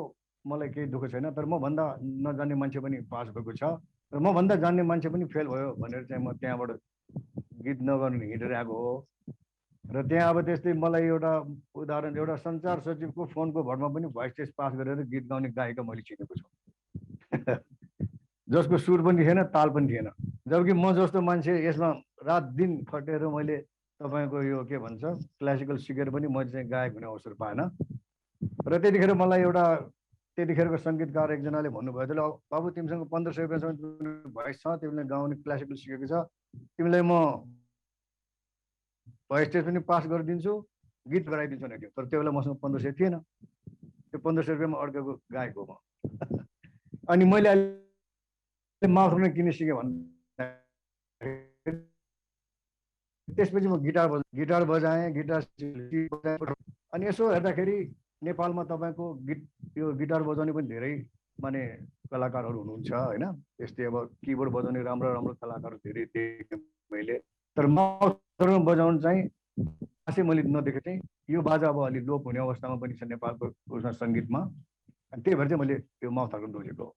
मलाई केही दुःख छैन, तर मभन्दा नजान्ने मान्छे पनि पास भएको छ र मभन्दा जान्ने मान्छे पनि फेल भयो भनेर चाहिँ म त्यहाँबाट गीत नगर्नु हिँडेर आएको हो। र त्यहाँ अब त्यस्तै मलाई एउटा उदाहरण, एउटा सञ्चार सचिवको फोनको भरमा पनि भोइस टेस्ट पास गरेर गीत गाउने गायिका मैले चिनेको छु जसको सुर पनि थिएन, ताल पनि थिएन। जबकि म जस्तो मान्छे यसमा रात दिन खटेर मैले तपाईँको यो के भन्छ क्लासिकल सिकेर पनि मैले चाहिँ गायक हुने अवसर पाएन। र त्यतिखेर मलाई एउटा त्यतिखेरको सङ्गीतकार एकजनाले भन्नुभयो, त्यसले बाबु तिमीसँग 1500 रुपियाँसम्म भोइस छ, तिमीले गाउने क्लासिकल सिकेको छ, तिमीलाई म भोइस टेस्ट पनि पास गरिदिन्छु, गीत गराइदिन्छु भनेको थियो। तर त्यो बेला मसँग 1500 थिएन, त्यो 1500 रुपियाँमा अड्केको गायक हो म। अनि मैले अहिले माउथमा किन सिकेँ भन्दा त्यसपछि म गिटार बजाएँ, गिटार अनि यसो हेर्दाखेरि नेपालमा तपाईँको यो गिटार बजाउने पनि धेरै माने कलाकारहरू हुनुहुन्छ होइन। त्यस्तै अब किबोर्ड बजाउने राम्रो राम्रो कलाकारहरू धेरै देखेँ मैले, तर माउथ बजाउनु चाहिँ खासै मैले नदेखेको थिएँ। यो बाजा अब अलि लोप हुने अवस्थामा पनि छ नेपालको उसमा सङ्गीतमा, अनि त्यही भएर चाहिँ मैले यो माउथ अर्गन रोजेको हो।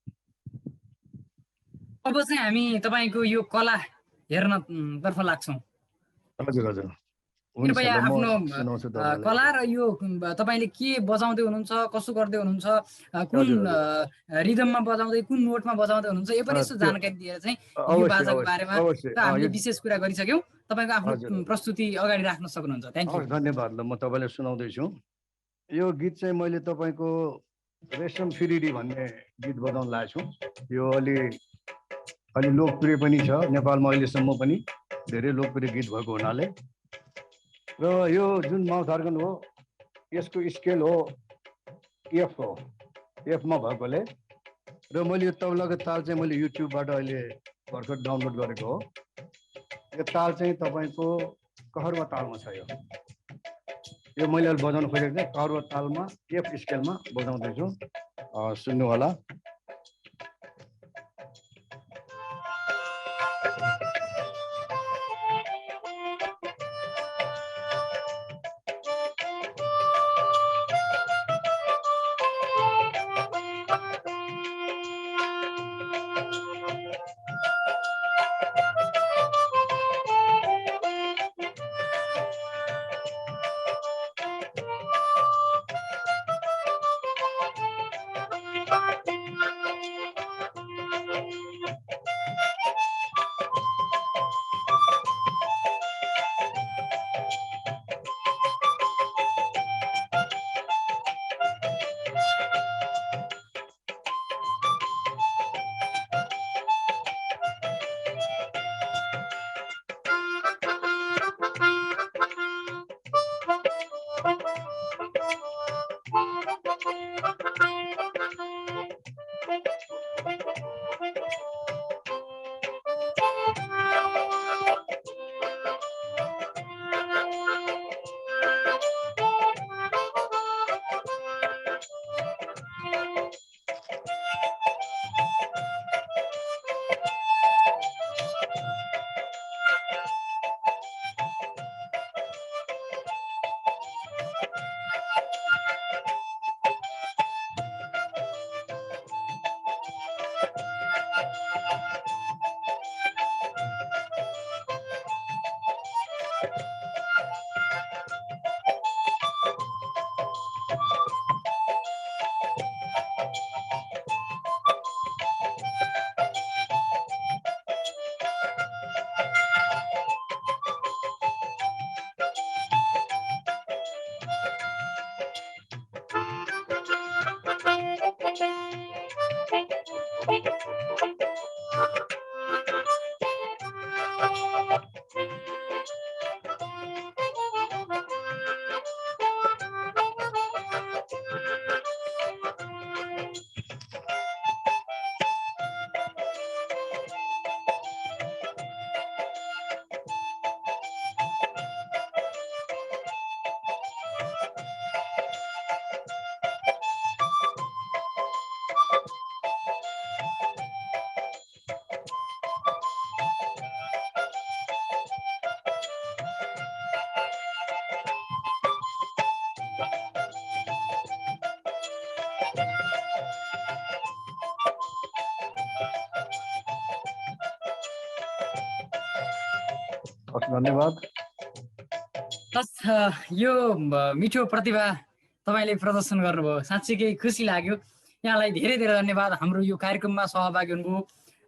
अब चाहिँ हामी तपाईँको यो कला हेर्न तर्फ लाग्छौँ। हजुर हजुर, कृपया म आफ्नो सुनाउँछु तपाईँलाई। कला र यो तपाईँले के बजाउँदै हुनुहुन्छ, कसो गर्दै हुनुहुन्छ, कुन हजुर, रिदममा बजाउँदै, कुन नोटमा बजाउँदै हुनुहुन्छ, यो पनि यसो त्यो जानकारी दिएर चाहिँ यो अवश्य बाजाको अवश्य बारेमा अवश्य त हामीले यो विशेष कुरा गरिसक्यौँ। तपाईँको आफ्नो हजुर, प्रस्तुति अगाडि राख्न सक्नुहुन्छ। Thank you. हवस्, धन्यवाद। ल म तपाईँलाई सुनाउँदैछु। यो गीत चाहिँ मैले तपाईँको रेशम फिरिडी भन्ने गीत बजाउन लागेको छु। यो अलि लोकप्रिय पनि छ नेपालमा, अहिलेसम्म पनि धेरै लोकप्रिय गीत भएको हुनाले। र यो जुन माउथ अर्गन हो यसको स्केल हो एफ हो, एफमा भएकोले। र मैले यो तबलाको ताल चाहिँ मैले युट्युबबाट अहिले भर्खर डाउनलोड गरेको हो। यो ताल चाहिँ तपाईँको कहरवा तालमा छ। यो मैले अहिले बजाउन खोजेको चाहिँ कहरवा तालमा एफ स्केलमा बजाउँदैछु, सुन्नु होला। हस् धन्यवाद। हस् यो मिठो प्रतिभा तपाईँले प्रदर्शन गर्नुभयो, साँच्चीकै खुसी लाग्यो। यहाँलाई धेरै धेरै धन्यवाद। हाम्रो यो कार्यक्रममा सहभागी हुनुभयो।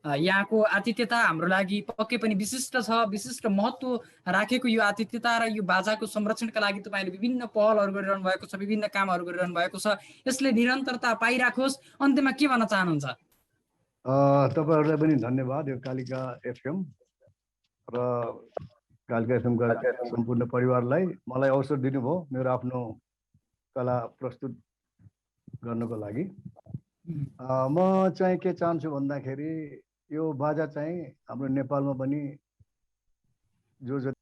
यहाँको आतिथ्यता हाम्रो लागि पक्कै पनि विशिष्ट छ, विशिष्ट महत्त्व राखेको यो आतिथ्यता र यो बाजाको संरक्षणका लागि तपाईँले विभिन्न पहलहरू गरिरहनु भएको छ, विभिन्न कामहरू गरिरहनु भएको छ। यसले निरन्तरता पाइराखोस्। अन्त्यमा के भन्न चाहनुहुन्छ? तपाईँहरूलाई पनि धन्यवाद। यो कालिका एफएम र कालिका एफएमका सम्पूर्ण परिवारलाई मलाई अवसर दिनुभयो मेरो आफ्नो कला प्रस्तुत गर्नको लागि। म चाहिँ के चाहन्छु भन्दाखेरि यो बाजा चाहिँ हाम्रो नेपालमा पनि जो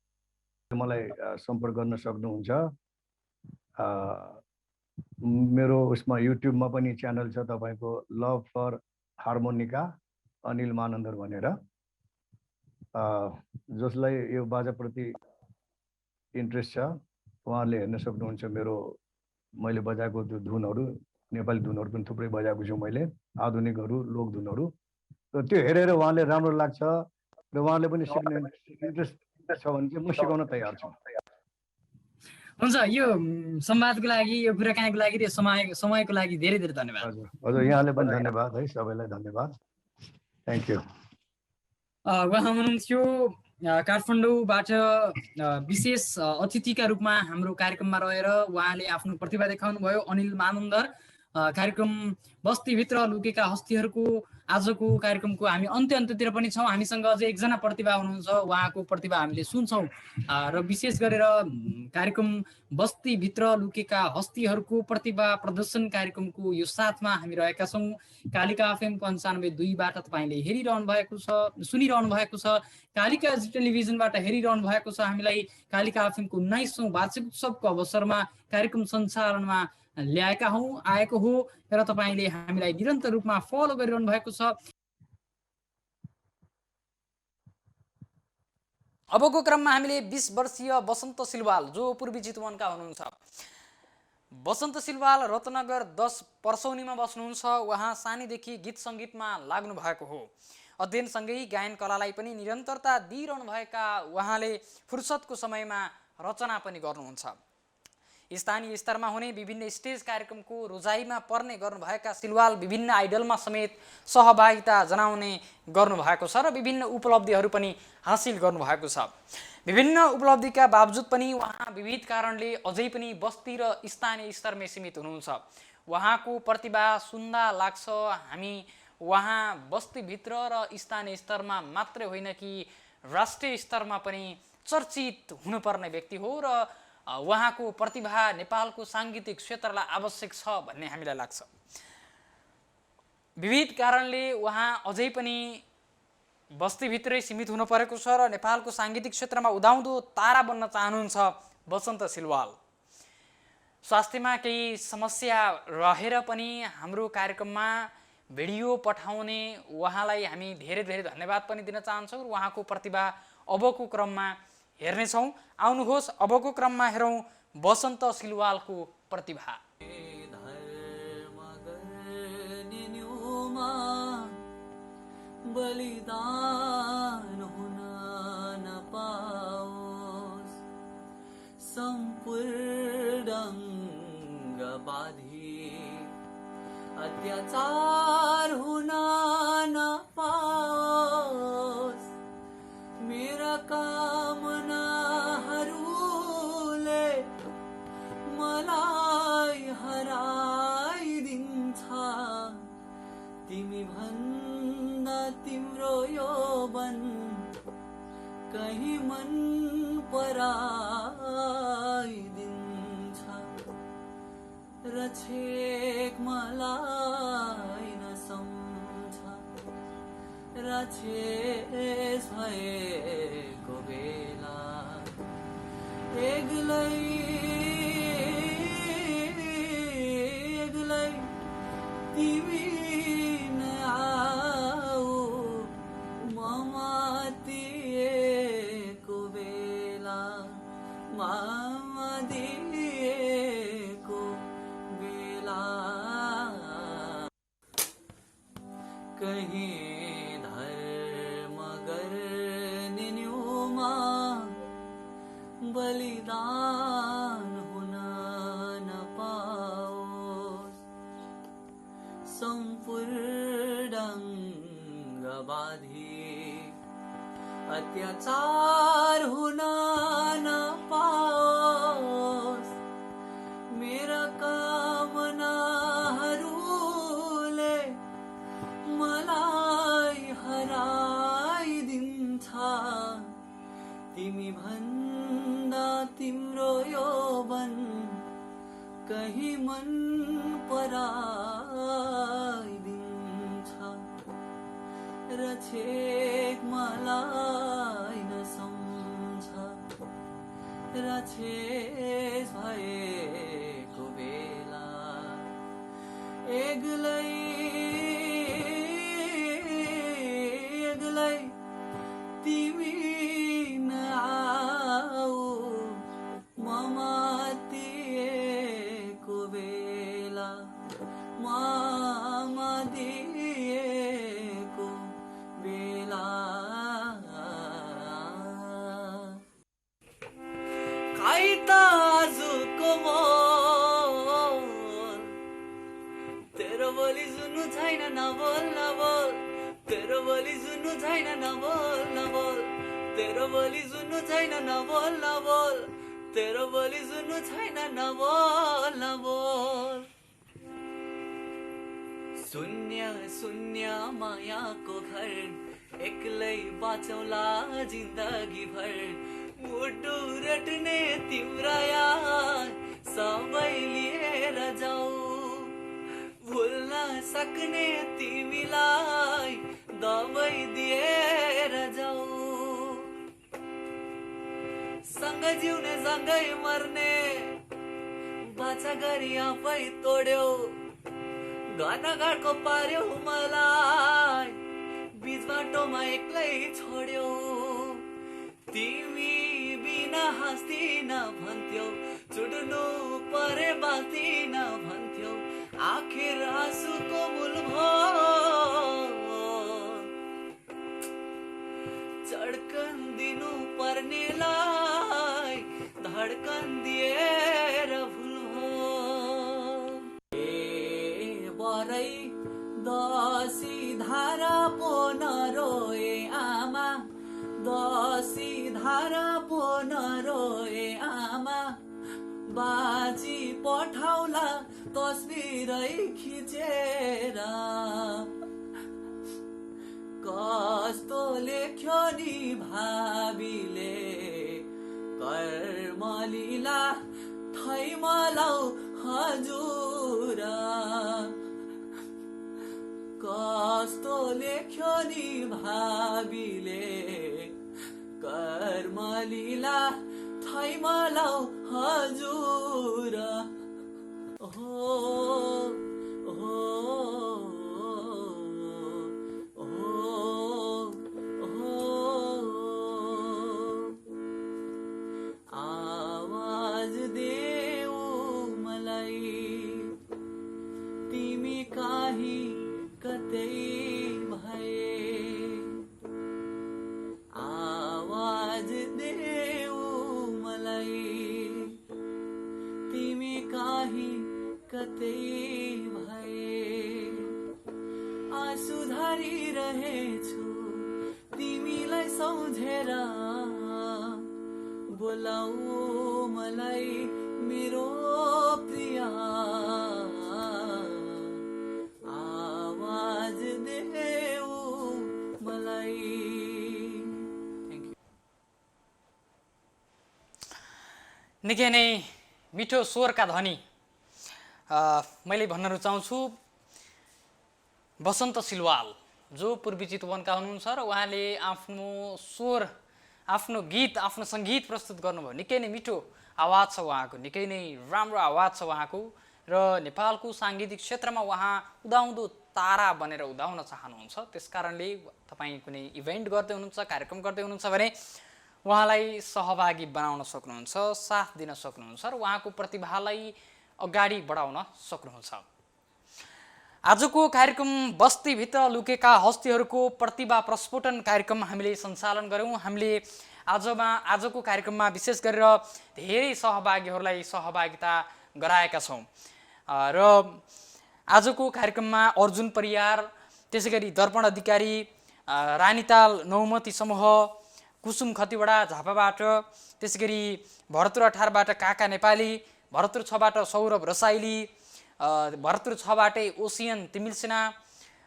मलाई सम्पर्क गर्न सक्नुहुन्छ। मेरो उसमा युट्युबमा पनि च्यानल छ तपाईँको love for harmonica Anil Manandhar भनेर। जसलाई यो बाजाप्रति इन्ट्रेस्ट छ उहाँहरूले हेर्न सक्नुहुन्छ। मेरो मैले बजाएको त्यो धुनहरू, नेपाली धुनहरू पनि थुप्रै बजाएको छु मैले, आधुनिकहरू, लोक धुनहरू। र त्यो हेरेर उहाँले राम्रो लाग्छ र उहाँले पनि सिक्ने इन्ट्रेस्ट छ भने चाहिँ म सिकाउन तयार छु। हुन्छ, यो संवादको लागि, यो कुराकानीको लागि र समयको लागि धेरै धेरै धन्यवाद। हजुर यहाँले पनि धन्यवाद है, सबैलाई धन्यवाद। Thank you. उहाँ हुनुहुन्थ्यो काठमाडौँबाट विशेष अतिथिका रूपमा हाम्रो कार्यक्रममा रहेर उहाँले आफ्नो प्रतिभा देखाउनु भयो, अनिल मानन्दर। कार्यक्रम बस्तीभित्र लुकेका हस्तीहरूको आजको कार्यक्रमको हामी अन्त्यतिर पनि छौँ। हामीसँग अझै एकजना प्रतिभा हुनुहुन्छ, उहाँको प्रतिभा हामीले सुन्छौँ। र विशेष गरेर कार्यक्रम बस्तीभित्र लुकेका हस्तीहरूको प्रतिभा प्रदर्शन कार्यक्रमको यो साथमा हामी रहेका छौँ। कालिका एफएमको 95.2बाट तपाईँले हेरिरहनु भएको छ, सुनिरहनु भएको छ। कालिका टेलिभिजनबाट हेरिरहनु भएको छ। हामीलाई कालिका एफएमको 19औं वार्षिक उत्सवको अवसरमा कार्यक्रम सञ्चालनमा आएको हो र तपाईँले हामीलाई निरन्तर रूपमा फलो गरिरहनु भएको छ। अबको क्रममा हामीले 20 वर्षीय बसन्त सिलवाल जो पूर्वी चितवनका हुनुहुन्छ। बसन्त सिलवाल रत्नगर 10 पर्सौनीमा बस्नुहुन्छ। उहाँ सानैदेखि गीत सङ्गीतमा लाग्नु भएको हो। अध्ययनसँगै गायन कलालाई पनि निरन्तरता दिइरहनु भएका उहाँले फुर्सदको समयमा रचना पनि गर्नुहुन्छ। स्थानीय स्तरमा हुने विभिन्न स्टेज कार्यक्रमको रोजाइमा पर्ने गर्नुभएका सिलवाल विभिन्न आइडलमा समेत सहभागिता जनाउने गर्नुभएको छ र विभिन्न उपलब्धिहरू पनि हासिल गर्नुभएको छ। विभिन्न उपलब्धिका बावजुद पनि उहाँ विविध कारणले अझै पनि बस्ती र स्थानीय स्तरमै सीमित हुनुहुन्छ। उहाँको प्रतिभा सुन्दा लाग्छ हामी उहाँ बस्तीभित्र र स्थानीय स्तरमा मात्रै होइन कि राष्ट्रिय स्तरमा पनि चर्चित हुनुपर्ने व्यक्ति हो र उहाँको प्रतिभा नेपालको साङ्गीतिक क्षेत्रलाई आवश्यक छ भन्ने हामीलाई लाग्छ। विविध कारणले उहाँ अझै पनि बस्तीभित्रै सीमित हुनु परेको छ र नेपालको साङ्गीतिक क्षेत्रमा उदाउँदो तारा बन्न चाहनुहुन्छ बसन्त सिलवाल। स्वास्थ्यमा केही समस्या रहेर पनि हाम्रो कार्यक्रममा भिडियो पठाउने उहाँलाई हामी धेरै धेरै धन्यवाद पनि दिन चाहन्छौँ र उहाँको प्रतिभा अबको क्रममा हेर्नेछौँ। आउनुहोस् अबको क्रममा हेरौँ बसन्त सिलवालको प्रतिभा। बलिदान हुन नपाओस्, सम्पूर्ण बाधी अत्याचार हुन नपाओस्, मेरा कामनाहरूले मलाई हराइदिन्छ, तिमी भन्दा तिम्रो यौवन कहीँ मन पराइदिन्छ, रछेक मलाई नसम्झ, रछेस भएको बेला एक्लै तिमी नआऊ, ममातिएको बेला मामादिएको बेला कहीँ धर्म गर्ने न्युमा बलिदान हुन नपाओस् सम्पूर्णाङ्गबाधित अत्याचार हुन नपाओस् मेरा कामनाहरूले मलाई हराइदिन्छ तिमी भन्दा तिम्रो यौवन कहीँ मन पराइदिन्छ र छेक मलाई नसम्झ र छेक भएको बेला एक्लै तिमी नआऊ मातिएको बेला दिएको बेला खाइ त आजको मोल तेरो बोली सुन्नु छैन नबोल नबोल तेरो बोली सुन्नु छैन नबोल नबोल तेरो बोली सुन्नु छैन नबोल नबोल तेरो बोली सुन्नु छैन नबोल नबोल शून्य शून्य मायाको घर एक्लै बाँचौला जिन्दगी भर मुटु रट्ने तिम्रा याद सबै लिएर जाऊ भुल्न सक्ने तिमीलाई दबाई दिएर जाऊ सँग जिउने सँगै मर्ने बाचा गरी आफै तोड्यौ घटघाटको पार्यौ मलाई बीच बाटोमा एक्लै छोड्यौ तिमी बिना हाँस्दिन भन्थ्यौ छुट्नु परे बाँच्दिन भन्थ्यौ आखिर आँसुको मूल भयो चड्कन दिनु पर्नेलाई धड्कन दिएर भुल हो बरै दसी धारा पो नरोए आमा दसी धारा पो नरोए आमा बाजी पठाउला तस्बिरै खिचेर कस्तो लेख्यो नि भाबीले कर्मलीला थैमलाउ हजुर कस्तो लेख्यो नि भाबीले कर्मलीला थैमलाउ हजुर हो हो आवाज देऊ मलाई तिमी काही कतै भए आवाज देऊ मलाई तिमी काही कतै भए आँसु धरिरहेछु तिमीलाई सम्झेर बोलाऊ मलाई मेरो प्रिया आवाज देऊ मलाई निकै नै मिठो स्वरका धनी मैले भन्न रुचाउँछु बसन्त सिलवाल जो पूर्वी चितवनका हुनुहुन्छ र उहाँले आफ्नो स्वर आफ्नो गीत आफ्नो सङ्गीत प्रस्तुत गर्नुभयो निकै नै मिठो आवाज छ उहाँको निकै नै राम्रो आवाज छ उहाँको र नेपालको साङ्गीतिक क्षेत्रमा उहाँ उदाउँदो तारा बनेर उदाउन चाहनुहुन्छ त्यसकारणले तपाईँ कुनै इभेन्ट गर्दै हुनुहुन्छ कार्यक्रम गर्दै हुनुहुन्छ भने उहाँलाई सहभागी बनाउन सक्नुहुन्छ साथ दिन सक्नुहुन्छ र उहाँको प्रतिभालाई अगाडि बढाउन सक्नुहुन्छ आजको कार्यक्रम बस्तीभित्र लुकेका हस्तीहरूको प्रतिभा प्रस्फुटन कार्यक्रम हामीले सञ्चालन गऱ्यौँ हामीले आजको कार्यक्रममा विशेष गरेर धेरै सहभागीहरूलाई सहभागिता गराएका छौँ र आजको कार्यक्रममा अर्जुन परियार, त्यसै गरी दर्पण अधिकारी, रानीताल नौमती समूह, कुसुम खतिवडा झापाबाट, त्यसै गरी भरतपुर 18बाट काका नेपाली, भरतपुर 6बाट सौरभ रसाइली, भरतपुर 6बाटै ओसियन तिमिलसेना,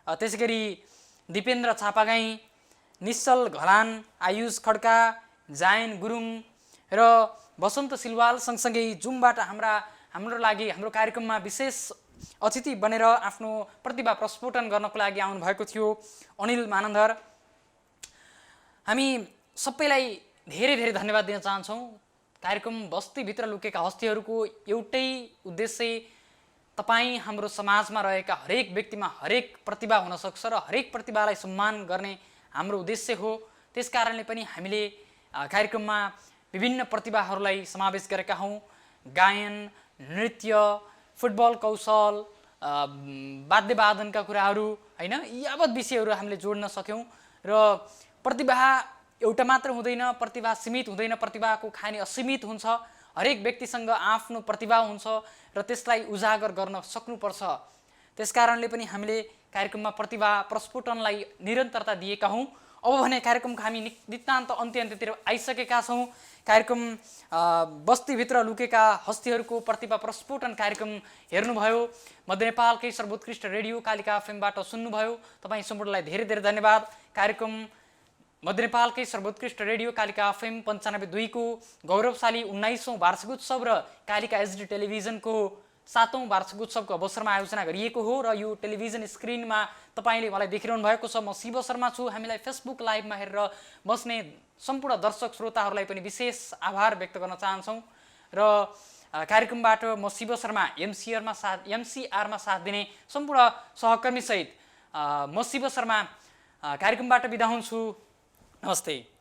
त्यसै गरी दिपेन्द्र छापागाई, निश्चल घलान, आयुष खड्का, जायन गुरुङ र वसन्त सिलवाल, सँगसँगै जुमबाट हाम्रो लागि हाम्रो कार्यक्रममा विशेष अतिथि बनेर आफ्नो प्रतिभा प्रस्फुटन गर्नको लागि आउनुभएको थियो अनिल मानन्धर। हामी सबैलाई धेरै धेरै धन्यवाद दिन चाहन्छौँ। कार्यक्रम बस्तीभित्र लुकेका हस्तीहरूको एउटै उद्देश्य तपाईँ हाम्रो समाजमा रहेका हरेक व्यक्तिमा हरेक प्रतिभा हुनसक्छ र हरेक प्रतिभालाई सम्मान गर्ने हाम्रो उद्देश्य हो। त्यस कारणले पनि हामीले कार्यक्रममा विभिन्न प्रतिभाहरूलाई समावेश गरेका हौँ। गायन, नृत्य, फुटबल कौशल, वाद्यवादनका कुराहरू हैन, यावत विषयहरू हामीले जोड्न सक्यौँ र प्रतिभा एउटा मात्र हुँदैन, प्रतिभा सीमित हुँदैन, प्रतिभाको खानी असीमित हुन्छ। हरेक व्यक्तिसँग आफ्नो प्रतिभा हुन्छ र त्यसलाई उजागर गर्न सक्नुपर्छ। त्यसकारणले पनि हामीले कार्यक्रममा प्रतिभा प्रस्फुटनलाई निरन्तरता दिएका हौँ। अब भने कार्यक्रमको हामी नितान्त अन्त्यतिर आइसकेका छौँ। कार्यक्रम बस्तीभित्र लुकेका हस्तीहरूको प्रतिभा प्रस्फुटन कार्यक्रम हेर्नुभयो, मध्य नेपालकै सर्वोत्कृष्ट रेडियो कालिका एफएमबाट सुन्नुभयो। तपाईँ सम्पूर्णलाई धेरै धेरै धन्यवाद। कार्यक्रम मध्य नेपालकै सर्वोत्कृष्ट रेडियो कालिका एफएम 95.2 को गौरवशाली 19औं वार्षिकोत्सव र कालिका एचडी टेलिभिजनको 7औं वार्षिकोत्सवको अवसरमा आयोजना गरिएको हो र यो टेलिभिजन स्क्रिनमा तपाईँले मलाई देखिरहनु भएको छ। म शिव शर्मा छु। हामीलाई फेसबुक लाइभमा हेरेर बस्ने सम्पूर्ण दर्शक श्रोताहरूलाई पनि विशेष आभार व्यक्त गर्न चाहन्छौँ र कार्यक्रमबाट म शिव शर्मा एमसिआरमा साथ दिने सम्पूर्ण सहकर्मीसहित म शिव शर्मा कार्यक्रमबाट बिदा हुन्छु। नमस्ते।